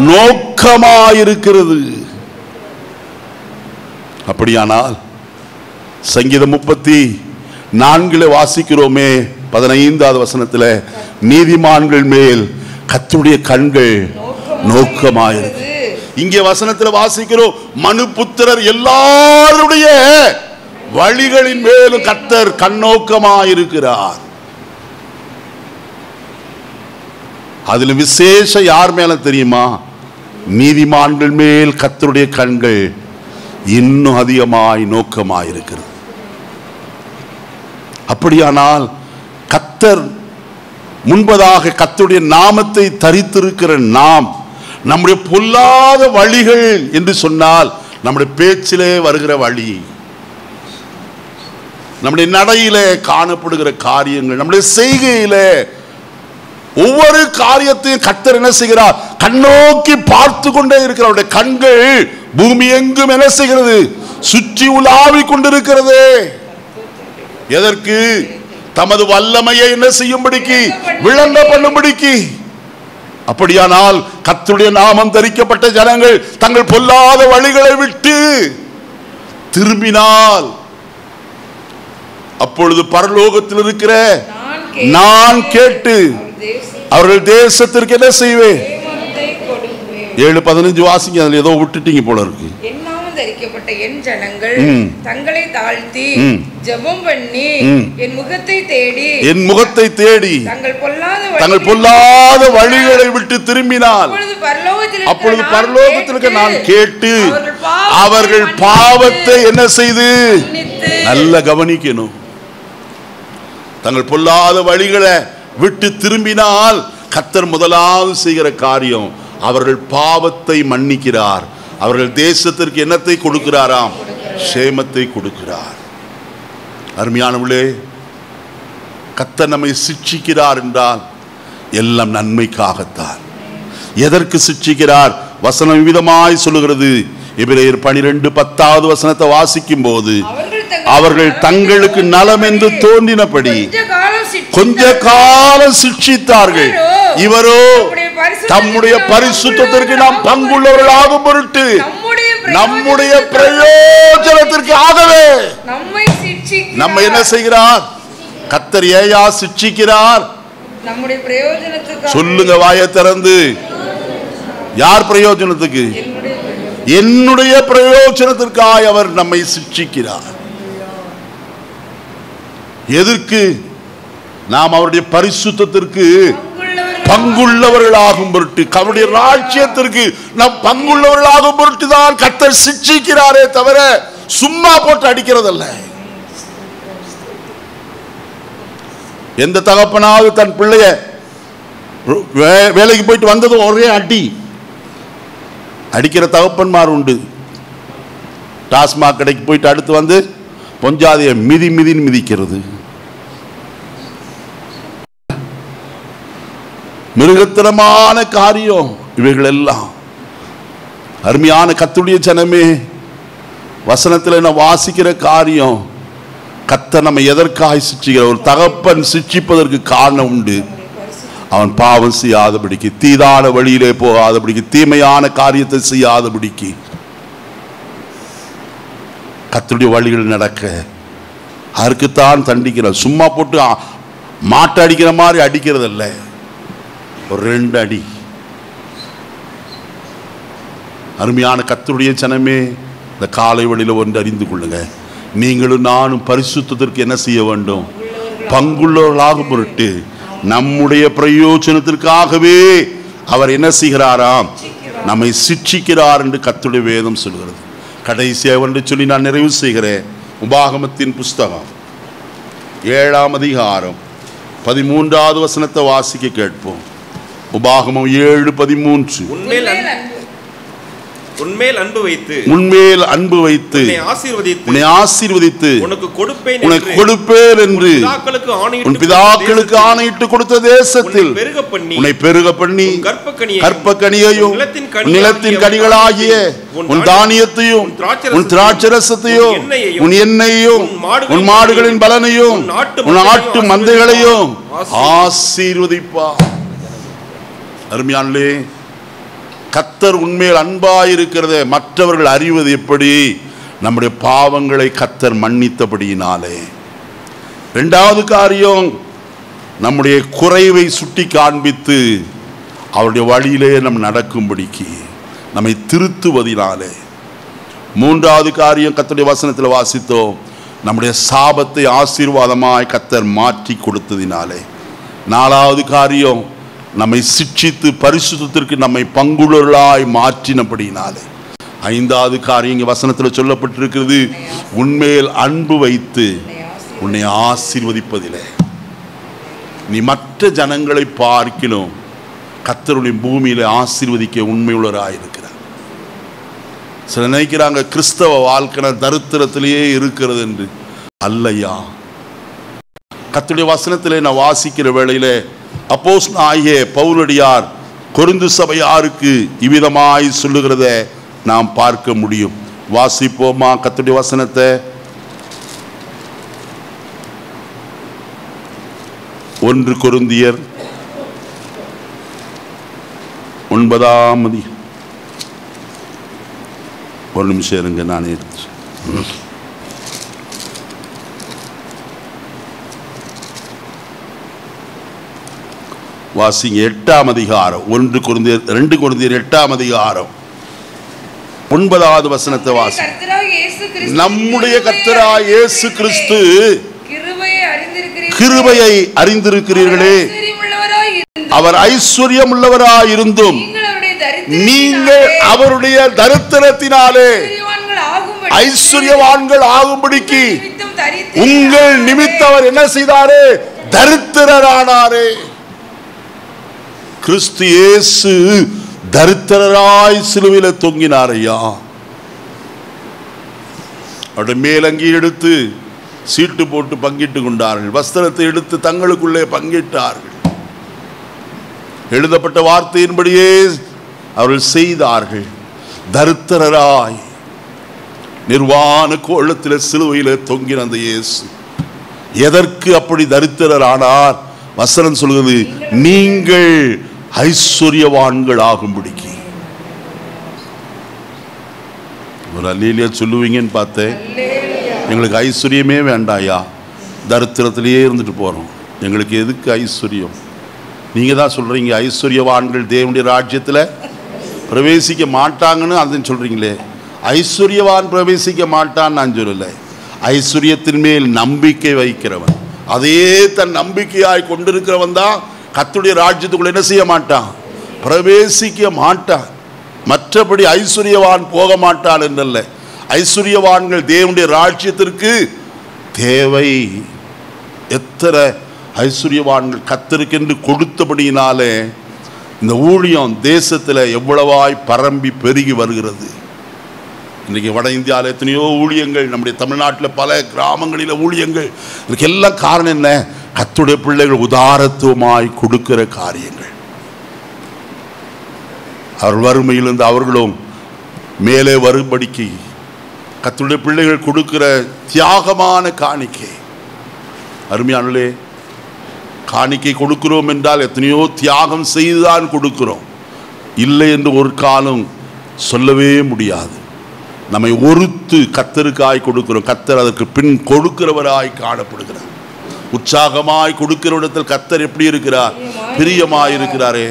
நோக்கமாயிருக்கிறது. அப்படியானால் சங்கீதம் 34 வாசிக்கிறோமே 15வது வசனத்தில், நீதிமான்கள் மேல் கர்த்தருடைய கண்கள் நோக்கமாயிருக்கு. இங்கே வசனத்தில் வாசிக்கிறோம், மனுபுத்திரர் எல்லாருடைய வழிகளின் மேலும் கர்த்தர் கண்ணோக்கமாயிருக்கிறார். அதுல விசேஷம் யார் மேல தெரியுமா? நீதிமான்கள் மேல் கர்த்தருடைய கண்கள் இன்னும் அதிகமாய் நோக்கமாயிருக்கிறது. அப்படியானால் கர்த்தர் முன்பதாக கர்த்தருடைய நாமத்தை தரித்திருக்கிற நாம், நம்முடைய பொல்லாத வழிகள் என்று சொன்னால் நம்முடைய பேச்சிலே வருகிற வழி, நம்முடைய நடையிலே காணப்படுகிற காரியங்கள், நம்முடைய செய்கையிலே ஒவ்வொரு காரியத்தையும் கர்த்தர் என்ன செய்கிறார்? கண்ணோக்கி பார்த்து கொண்டே இருக்கிறார். அவருடைய கண்கள் பூமி எங்கும் என்ன செய்கிறது? சுற்றி உலாவி கொண்டிருக்கிறது. எதற்கு? தமது வல்லமையை என்ன செய்யும்படிக்கு, விளங்க பண்ணும்படிக்கு. அப்படியானால் கர்த்தருடைய நாமம் தரிக்கப்பட்ட ஜனங்கள் தங்கள் பொல்லாத வழிகளை விட்டு திரும்பினால், அப்பொழுது பரலோகத்தில் இருக்கிற நான் கேட்டு அவர்கள் தேசத்திற்கு என்ன செய்வேன்? 7:15 வாசிங்க. அதுல ஏதோ விட்டுட்டீங்க போல இருக்கு. தரிக்கப்பட்ட என் ஜனங்கள் தங்களை தாழ்த்தி ஜெபம் பண்ணி என் முகத்தை தேடி தங்கள் பொல்லாத வழிகளை விட்டு திரும்பினால், அப்பொழுது பரலோகத்திற்கு நான் கேட்டு அவர்கள் பாவத்தை என்ன செய்து, நல்ல கவனிக்கணும், தங்கள் பொல்லாத வழிகளை விட்டு திரும்பினால் கர்த்தர் முதலாவது செய்கிற காரியம் அவர்கள் பாவத்தை மன்னிக்கிறார். அவர்கள் தேசத்திற்கு என்னத்தை கொடுக்கிறாராம்? சேமத்தை கொடுக்கிறார். அருமையானவர்களே, கர்த்தர் நம்மை சிட்சிக்கிறார் என்றால் எல்லாம் நன்மைக்காகத்தான். எதற்கு சிட்சிக்கிறார்? வசனம் விதமாய் சொல்லுகிறது. எபிரேயர் 12:10வது வசனத்தை வாசிக்கும் போது, அவர்கள் தங்களுக்கு நலம் என்று தோன்றினபடி கொஞ்ச காலம் சிட்சித்தார்கள். இவரோ தம்முடைய பரிசுத்தத்திற்கு நாம் பங்குள்ளவர்களாகும் பொருட்டு நம்முடைய பிரயோஜனத்திற்கு ஆகவே நம்ம என்ன செய்கிறார்? கர்த்தர் ஏயா சிட்சிக்கிறார்? நம்முடைய பிரயோஜனத்துக்கு. சொல்லுங்க வாயை திறந்து. யார் பிரயோஜனத்துக்கு? என்னுடைய பிரயோஜனத்திற்காக அவர் நம்மை சிட்சிக்கிறார். எதற்கு? நாம் அவருடைய பரிசுத்தத்திற்கு பங்குள்ளவர்களாகும் பொருட்டு, அவருடைய ராஜ்யத்திற்கு நாம் பங்குள்ளவர்களாகும் பொருட்டு தான் கர்த்தர் சிட்சிக்கிறாரே தவிர சும்மா போட்டு அடிக்கிறதல்ல. எந்த தகப்பனாவது தன் பிள்ளைய வேலைக்கு போயிட்டு வந்ததும் ஒரே அடி அடிக்கிற தகப்பன்மார் உண்டு. டாஸ்மாக் கடைக்கு போயிட்டு அடுத்து வந்து பொஞ்சாதிய மிதின்னு மிதிக்கிறது. மிருகத்தனமான காரியம் இவைகள் எல்லாம். அருமையான கர்த்தருடைய ஜனமே, வசனத்தில் என்ன வாசிக்கிற காரியம், கர்த்தர் நம்ம எதற்காக சிட்சிக்கிற? ஒரு தகப்பன் சிட்சிப்பதற்கு காரணம் உண்டு. அவன் பாவம் செய்யாதபடிக்கு, தீதான வழியிலே போகாதபடிக்கு, தீமையான காரியத்தை செய்யாதபடிக்கு, கர்த்தருடைய வழிகள் நடக்க அதற்குத்தான் தண்டிக்கிறார். சும்மா போட்டு மாட்டை அடிக்கிற மாதிரி அடிக்கிறது அல்ல, ஒரு 2 அடி. அருமையான கர்த்தருடைய ஜனமே, இந்த காலை வழியில் ஒன்று அறிந்து கொள்ளுங்க. நீங்களும் நானும் பரிசுத்தத்திற்கு என்ன செய்ய வேண்டும்? பங்குள்ளவர்களாக பொருட்டு நம்முடைய பிரயோஜனத்திற்காகவே அவர் என்ன செய்கிறாராம்? நம்மை சிட்சிக்கிறார் என்று கர்த்தருடைய வேதம் சொல்கிறது. கடைசியாக என்று சொல்லி நான் நிறைவு செய்கிறேன். உபாகமத்தின் புஸ்தகம் 7ஆம் அதிகாரம் 13வது வசனத்தை வாசிக்க கேட்போம். உபாகமம் 7:13. உன்மேல் அன்பு வைத்து உன்னை ஆசீர்வதித்து உனக்கு கொடுப்பேன் என்று உன் பிதாக்களுக்கு ஆணையிட்டு கொடுத்த தேசத்தில் உன்னை பெருக பண்ணி கற்பக்கனியையும் நிலத்தின் கனிகளாகிய உன் தானியத்தையும் உன் திராட்சரசத்தையும் உன் எண்ணெயையும் உன் மாடுகளின் பலனையும் உன் ஆட்டு மந்தைகளையும் ஆசீர்வதிப்பார். அருமையானே, கர்த்தர் உண்மையில் அன்பாயிருக்கிறத மற்றவர்கள் அறிவது எப்படி? நம்முடைய பாவங்களை கர்த்தர் மன்னித்தபடியினாலே. 2வது காரியம், நம்முடைய குறைவை சுட்டி காண்பித்து அவருடைய வழியிலே நம் நடக்கும்படிக்கு நம்மை திருத்துவதினாலே. 3வது காரியம், கர்த்தருடைய வசனத்தில் வாசித்தோம், நம்முடைய சாபத்தை ஆசீர்வாதமாய் கர்த்தர் மாற்றி கொடுத்ததினாலே. 4வது காரியம், நம்மை சிட்சித்து பரிசுத்தத்திற்கு நம்மை பங்குள்ளவர்களாய் மாற்றினபடினாலே. 5வது காரியம் இங்கே வசனத்தில் சொல்லப்பட்டிருக்கிறது, உன்மேல் அன்பு வைத்து உன்னை ஆசீர்வதிப்பதிலே. நீ மற்ற ஜனங்களை பார்க்கிலும் கர்த்தருடைய பூமியில ஆசீர்வதிக்க உண்மையுள்ளவராய் இருக்கிறார். சில நினைக்கிறாங்க கிறிஸ்தவ வாழ்க்கை தரித்திரத்திலேயே இருக்கிறது என்று. அல்லையா, கர்த்தருடைய வசனத்திலே நான் வாசிக்கிற வேளையிலே அப்போஸ்தலனாகிய பவுலடியார் கொரிந்து சபையாருக்கு இவ்விதமாய் சொல்லுகிறத நாம் பார்க்க முடியும். வாசிப்போமா கர்த்தருடைய வசனத்தை? 1 கொரிந்தியர் 9ஆம் அதிகாரம். ஒரு நிமிஷம் இருங்க, நான் எடுத்து வாசிங்க. 8ஆம் அதிகாரம் 2 கொரிந்தியர் 8ஆம் அதிகாரம் 9வது வசனத்தை வாசி. நம்முடைய கர்த்தராகிய இயேசு கிறிஸ்து கிருபையை அறிந்திருக்கிறீர்களே, அவர் ஐஸ்வர்யம் உள்ளவராய் இருந்தும் நீங்கள் அவருடைய தரித்திரத்தினாலே ஐஸ்வர்யவான்கள் ஆகும்படிக்கு உங்கள் நிமித்தம் அவர் என்ன செய்தாரே? தரித்திரரானாரே. கிறிஸ்து இயேசு தரித்திரராய் சிலுவையில தொங்கினார். ஐயா, அவருடைய மேலங்கி எடுத்து சீட்டு போட்டு பங்கிட்டு கொண்டார்கள், வஸ்திரத்தை எடுத்து தங்களுக்குள்ளே பங்கிட்டார்கள். எழுதப்பட்ட வார்த்தையின்படியே அவர்கள் செய்தார்கள். தரித்திரராய் நிர்வாண கோலத்தில் சிலுவையில் தொங்கின அந்த இயேசு எதற்கு அப்படி தரித்திரரானார்? வசனம் சொல்கிறது, நீங்கள் ஐஸ்வர்யவான்கள் ஆகும்படிக்கு. ஒரு அல்லேலூயா சொல்லுவீங்கன்னு பார்த்தேன். எங்களுக்கு ஐஸ்வர்யமே வேண்டாயா, தரித்திரத்திலேயே இருந்துட்டு போறோம், எங்களுக்கு எதுக்கு ஐஸ்வர்யம்? நீங்க தான் சொல்றீங்க ஐஸ்வர்யவான்கள் தேவனுடைய ராஜ்யத்தில் பிரவேசிக்க மாட்டாங்கன்னு அதன் சொல்றீங்களே. ஐஸ்வர்யவான் பிரவேசிக்க மாட்டான்னு நான் சொல்லலை. ஐஸ்வர்யத்தின் மேல் நம்பிக்கை வைக்கிறவன், அதே தன் நம்பிக்கையாய் கொண்டிருக்கிறவன் தான் கர்த்தருடைய ராஜ்யத்துக்குள்ள என்ன செய்ய மாட்டான், பிரவேசிக்க மாட்டான். மற்றபடி ஐஸ்வர்யவான் போக மாட்டான் என்றல்ல, ஐஸ்வர்யவான்கள் தேவனுடைய ராஜ்யத்திற்கு தேவை. எத்தனை ஐஸ்வர்யவான்கள் கர்த்தருக்கென்று கொடுத்தபடியினாலே இந்த ஊழியம் தேசத்தில் எவ்வளவாய் பரம்பி பெருகி வருகிறது. இன்றைக்கி வட இந்தியாவில் எத்தனையோ ஊழியங்கள், நம்முடைய தமிழ்நாட்டில் பல கிராமங்களில் ஊழியங்கள். இதுக்கு எல்லாம் காரணம் என்ன? கர்த்தருடைய பிள்ளைகள் உதாரத்துவமாய் கொடுக்கிற காரியங்கள். அவர் வறுமையிலிருந்து அவர்களும் மேலே வரும்படிக்கு கர்த்தருடைய பிள்ளைகள் கொடுக்கிற தியாகமான காணிக்கை. அருமையானே, காணிக்கை கொடுக்கிறோம் என்றால் எத்தனையோ தியாகம் செய்துதான் கொடுக்கிறோம். இல்லை என்று ஒரு காலம் சொல்லவே முடியாது. நம்மை ஒருத்து கர்த்தருக்காய் கொடுக்கிறோம். கர்த்தர் அதற்கு பின் கொடுக்கிறவராய் காணப்படுகிறார். உற்சாகமாய் கொடுக்கிற இடத்தில் கர்த்தர் எப்படி இருக்கிறார்? பிரியமாய் இருக்கிறாரே.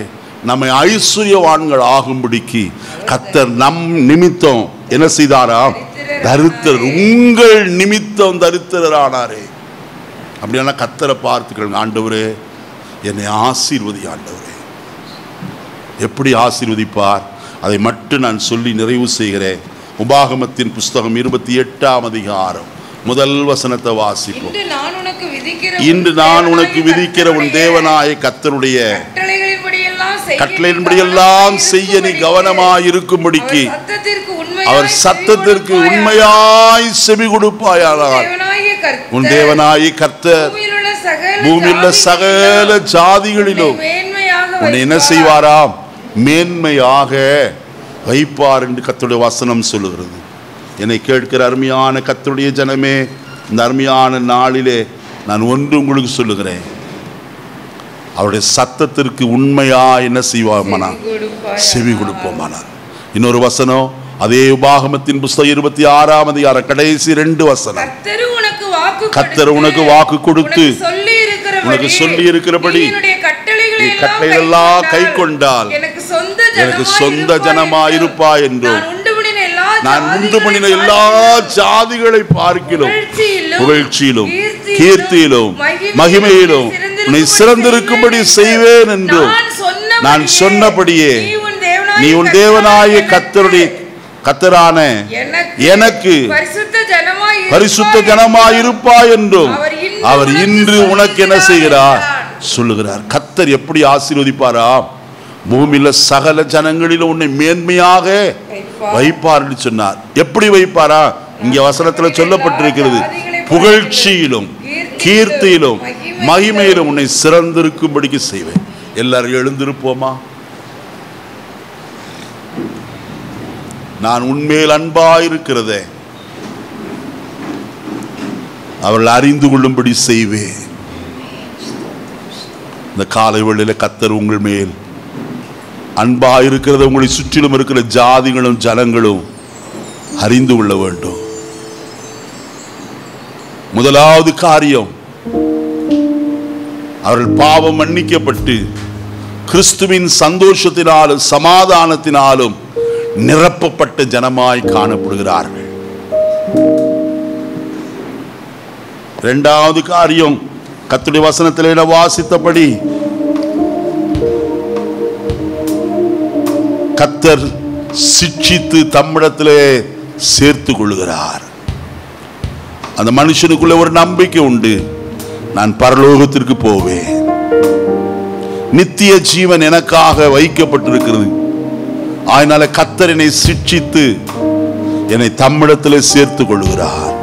நம்மை ஐஸ்வர்யவான்கள் ஆகும்படிக்கு கர்த்தர் நம் நிமித்தம் என்ன செய்தாராம்? தரித்திரர். உங்கள் நிமித்தம் தரித்திரரானாரே. அப்படின்னா கர்த்தரை பார்த்துக்கள். ஆண்டவரே, என்னை ஆசீர்வதி. ஆண்டவரே, எப்படி ஆசீர்வதிப்பார்? அதை மட்டும் நான் சொல்லி நிறைவு செய்கிறேன். உபாகமத்தின் புஸ்தகம் 28ஆம் அதிகாரம் முதல் வசனத்தை வாசிப்போம். இன்று நான் உனக்கு விதிக்கிற உன் தேவனாய கர்த்தருடைய கட்டளையின்படியெல்லாம் செய்ய நீ கவனமாயிருக்கும்படிக்கு அவர் சத்தத்திற்கு உண்மையாய் செவி கொடுப்பாயானால் உன் தேவனாய கர்த்தர் பூமியில் சகல ஜாதிகளிலும் உன்னை என்ன செய்வாராம்? மேன்மையாக வைப்பார் என்று கர்த்தருடைய வசனம் சொல்லுகிறது. என்னை கேட்கிற அருமையான கர்த்தருடைய ஜனமே, இந்த அருமையான நாளிலே நான் ஒன்று உங்களுக்கு சொல்லுகிறேன். அவருடைய சத்தத்திற்கு உண்மையா என்ன செய்வோமானா? செவி கொடுப்போமானா. இன்னொரு வசனம், அதே உபாகமத்தின் புஸ்தகம் 26ஆம் அதிகாரம் கடைசி 2 வசனம். கர்த்தர் உனக்கு வாக்கு கொடுத்து உனக்கு சொல்லி இருக்கிறபடி நீ கட்டளைகளெல்லாம் கை கொண்டால் எனக்கு சொந்த ஜனமாயிருப்பா என்றும் நான் உண்டு பண்ணின எல்லா ஜாதிகளை பார்க்கிலும் புகழ்ச்சியிலும் கீர்த்தியிலும் மகிமையிலும் உன்னை சிறந்திருக்கும்படி செய்வேன் என்றும் நான் சொன்னபடியே நீ உன் தேவனாய கர்த்தரான எனக்கு பரிசுத்த ஜனமாயிருப்பாய் என்றும் அவர் இன்று உனக்கு என்ன செய்கிறார் சொல்லுகிறார். கர்த்தர் எப்படி ஆசீர்வதிப்பாரா? பூமியில சகல ஜனங்களிலும் உன்னை மேன்மையாக வைப்பார் என்று சொன்னார். எப்படி வைப்பாரா? இங்க வசனத்துல சொல்லப்பட்டிருக்கிறது, புகழ்ச்சியிலும் கீர்த்தியிலும் மகிமையிலும் உன்னை சிறந்திருக்கும்படிக்கு செய்வேன். எல்லாரும் எழுந்திருப்போமா? நான் உன்மேல் அன்பாயிருக்கிறதே அவர்கள் அறிந்து கொள்ளும்படி செய்வேன். இந்த காலை வேளையில் கர்த்தர் உங்கள் மேல் அன்பாயிருக்கிறத உங்களை சுற்றிலும் இருக்கிற ஜாதிகளும் ஜனங்களும் அறிந்து கொள்ள வேண்டும். முதலாவது காரியம், அவர்கள் பாவம் மன்னிக்கப்பட்டு கிறிஸ்துவின் சந்தோஷத்தினாலும் சமாதானத்தினாலும் நிரப்பப்பட்ட ஜனமாய் காணப்படுகிறார்கள். இரண்டாவது காரியம், கர்த்தருடைய வசனத்திலே வாசித்தபடி கர்த்தர் சிட்சித்து தம்மிடத்திலே சேர்த்து கொள்கிறார். அந்த மனுஷனுக்குள்ள ஒரு நம்பிக்கை உண்டு, நான் பரலோகத்திற்கு போவேன், நித்திய ஜீவன் எனக்காக வைக்கப்பட்டிருக்கிறது. அதனால கர்த்தர் என்னை சிட்சித்து என்னை தம்மிடத்திலே சேர்த்து கொள்கிறார்.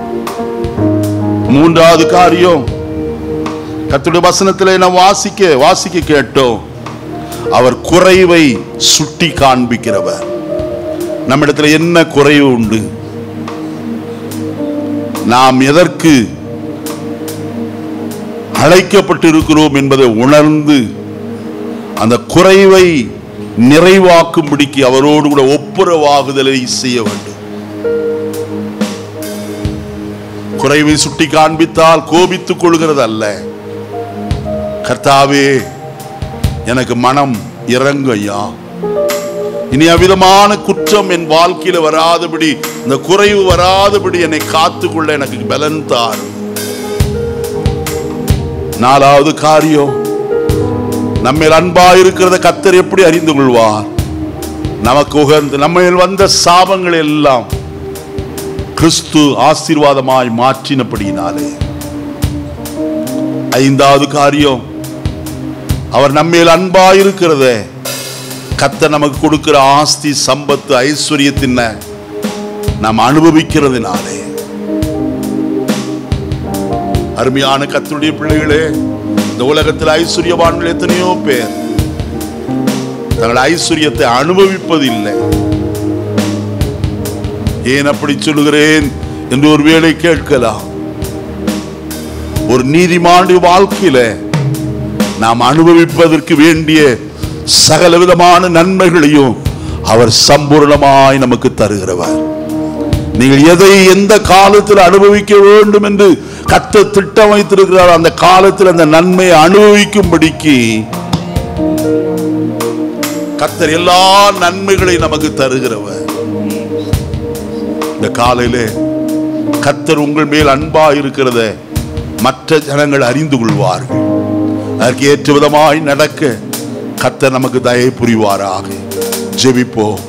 மூன்றாவது காரியம், கர்த்தருடைய வசனத்திலே நாம் வாசிக்க கேட்டோம், அவர் குறைவை சுட்டி காண்பிக்கிறவர். நம்மிடத்துல என்ன குறைவு உண்டு, நாம் எதற்கு அழைக்கப்பட்டிருக்கிறோம் என்பதை உணர்ந்து அந்த குறைவை நிறைவாக்கும்படிக்கு அவரோடு கூட ஒப்புரவாகுதலை செய்ய வேண்டும். குறைவை சுட்டி காண்பித்தால் கோபித்துக் கொள்கிறது அல்ல, கர்த்தாவே எனக்கு மனம் இறங்கையா, இனி அவ்விதமான குற்றம் என் வாழ்க்கையில வராதபடி, இந்த குறைவு வராதபடி என்னை காத்துக்கொள்ள எனக்கு பலன் தாரும். நாலாவது காரியம், நம்மேல் அன்பாயிருக்கிறத கர்த்தர் எப்படி அறிந்து கொள்வார்? நமக்கு உகந்து நம்மேல் வந்த சாபங்கள் எல்லாம் கிறிஸ்து ஆசீர்வாதமாய் மாற்றினபடியினாலே. ஐந்தாவது காரியம், அவர் நம்மேல் அன்பாயிருக்கிறத கர்த்தர் நமக்கு கொடுக்கிற ஆஸ்தி சம்பத்து ஐஸ்வர்யத்தின் நாம் அனுபவிக்கிறதுனாலே. அருமையான கர்த்தருடைய பிள்ளைகளே, இந்த உலகத்தில் ஐஸ்வர்யவான்கள் எத்தனையோ பேர் தங்கள் ஐஸ்வர்யத்தை அனுபவிப்பதில்லை. ஏன் அப்படி சொல்லுகிறேன் என்று ஒரு வேளை கேட்கலாம். ஒரு நீதிமானுடைய வாழ்க்கையில நாம் அனுபவிப்பதற்கு வேண்டிய சகல விதமான நன்மைகளையும் அவர் சம்பூர்ணமாய் நமக்கு தருகிறவர். நீங்கள் எதை எந்த காலத்தில் அனுபவிக்க வேண்டும் என்று கர்த்தர் திட்டம் வைத்திருக்கிறார், அந்த காலத்தில் அந்த நன்மையை அனுபவிக்கும்படிக்கு கர்த்தர் எல்லா நன்மைகளையும் நமக்கு தருகிறவர். இந்த காலையிலே கர்த்தர் உங்கள் மேல் அன்பா இருக்கிறத மற்ற ஜனங்கள் அறிந்து கொள்வார்கள். அதற்கு ஏற்ற விதமாய் நடக்க கர்த்தர் நமக்கு தயை புரிவாராக. ஜெபிப்போம்.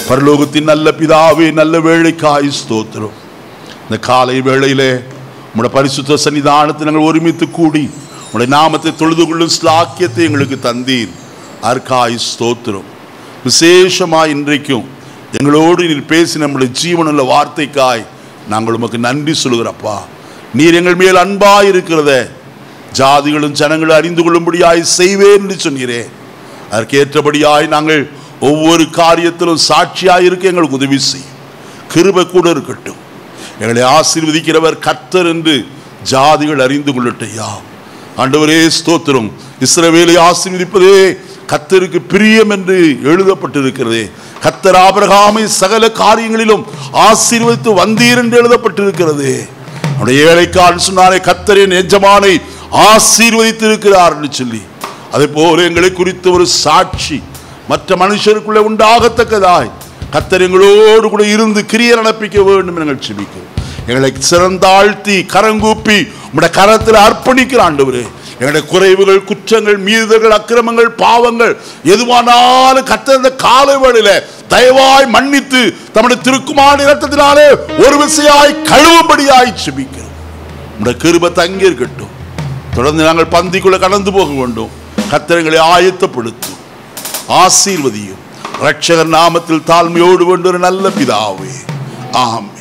பரலோகத்தின் நல்ல பிதாவே, நல்ல வேளைக்காய் ஸ்தோத்திரம். இந்த காலை வேளையிலே உம்முடைய பரிசுத்த சன்னிதானத்தை நாங்கள் ஒருமித்து கூடி உம்முடைய நாமத்தை தொழுது கொள்ளும் ஸ்லாக்கியத்தை எங்களுக்கு தந்தீர். அதற்காய் ஸ்தோத்திரம். விசேஷமாய் இன்றைக்கும் எங்களோடு நீர் பேசி நம்முடைய ஜீவனுள்ள வார்த்தைக்காய் நாங்கள் உமக்கு நன்றி சொல்கிறப்பா. நீர் எங்கள் மேல் அன்பாய் இருக்கிறத ஜாதிகளும் ஜனங்களும் அறிந்து கொள்ளும்படியாய் செய்வேன் என்று சொன்னீரே. அதற்கு ஏற்றபடியாய் நாங்கள் ஒவ்வொரு காரியத்திலும் சாட்சியாய் இருக்க எங்களுக்கு உதவி செய்யும். கிருபை கூட இருக்கட்டும். எங்களை ஆசீர்வதிக்கிறவர் கர்த்தர் என்று ஜாதிகள் அறிந்து கொள்ளட்டையா. ஆண்டவரே ஸ்தோத்திரம். இஸ்ரவேலை ஆசீர்வதிப்பதே கர்த்தருக்கு பிரியம் என்று எழுதப்பட்டிருக்கிறதே. கர்த்தர் ஆபிரகாமை சகல காரியங்களிலும் ஆசீர்வதித்து வந்தீர் என்று எழுதப்பட்டிருக்கிறது. அவருடைய ஏழைக்காரன் சொன்னாரே, கர்த்தரின் எஜமானை ஆசீர்வதித்து இருக்கிறார் என்று சொல்லி, அதே போல எங்களை குறித்து ஒரு சாட்சி மற்ற மனுஷருக்குள்ளே உண்டாகத்தக்கதாய் கர்த்தர் எங்களோடு கூட இருந்து கிரியை நடப்பிக்க வேண்டும் என்று நாங்கள் செபிக்கிறோம். எங்களை சிறந்தாழ்த்தி கரங்கூப்பி உம்முடைய கரத்தில் அர்ப்பணிக்கிற ஆண்டவரே, எங்களுடைய குறைவுகள், குற்றங்கள், மீறுதல்கள், அக்கிரமங்கள், பாவங்கள் எதுவானாலும் கர்த்தர் இந்த காலை வேளையில தயவாய் மன்னித்து தம்முடைய திருக்குமாரன் இரத்தத்தினாலே ஒரு விசையாய் கழுவும்படியாய் செபிக்கிறோம். உம்முடைய கிருபை தங்கி இருக்கட்டும். தொடர்ந்து நாங்கள் பந்திக்குள்ள கடந்து போக வேண்டும். கர்த்தர் எங்களை ஆயத்தப்படுத்தும், ஆசீர்வதியும். இரட்சகர் நாமத்தில் தாழ்மையோடு கொண்டு ஒரு நல்ல பிதாவே, ஆமென்.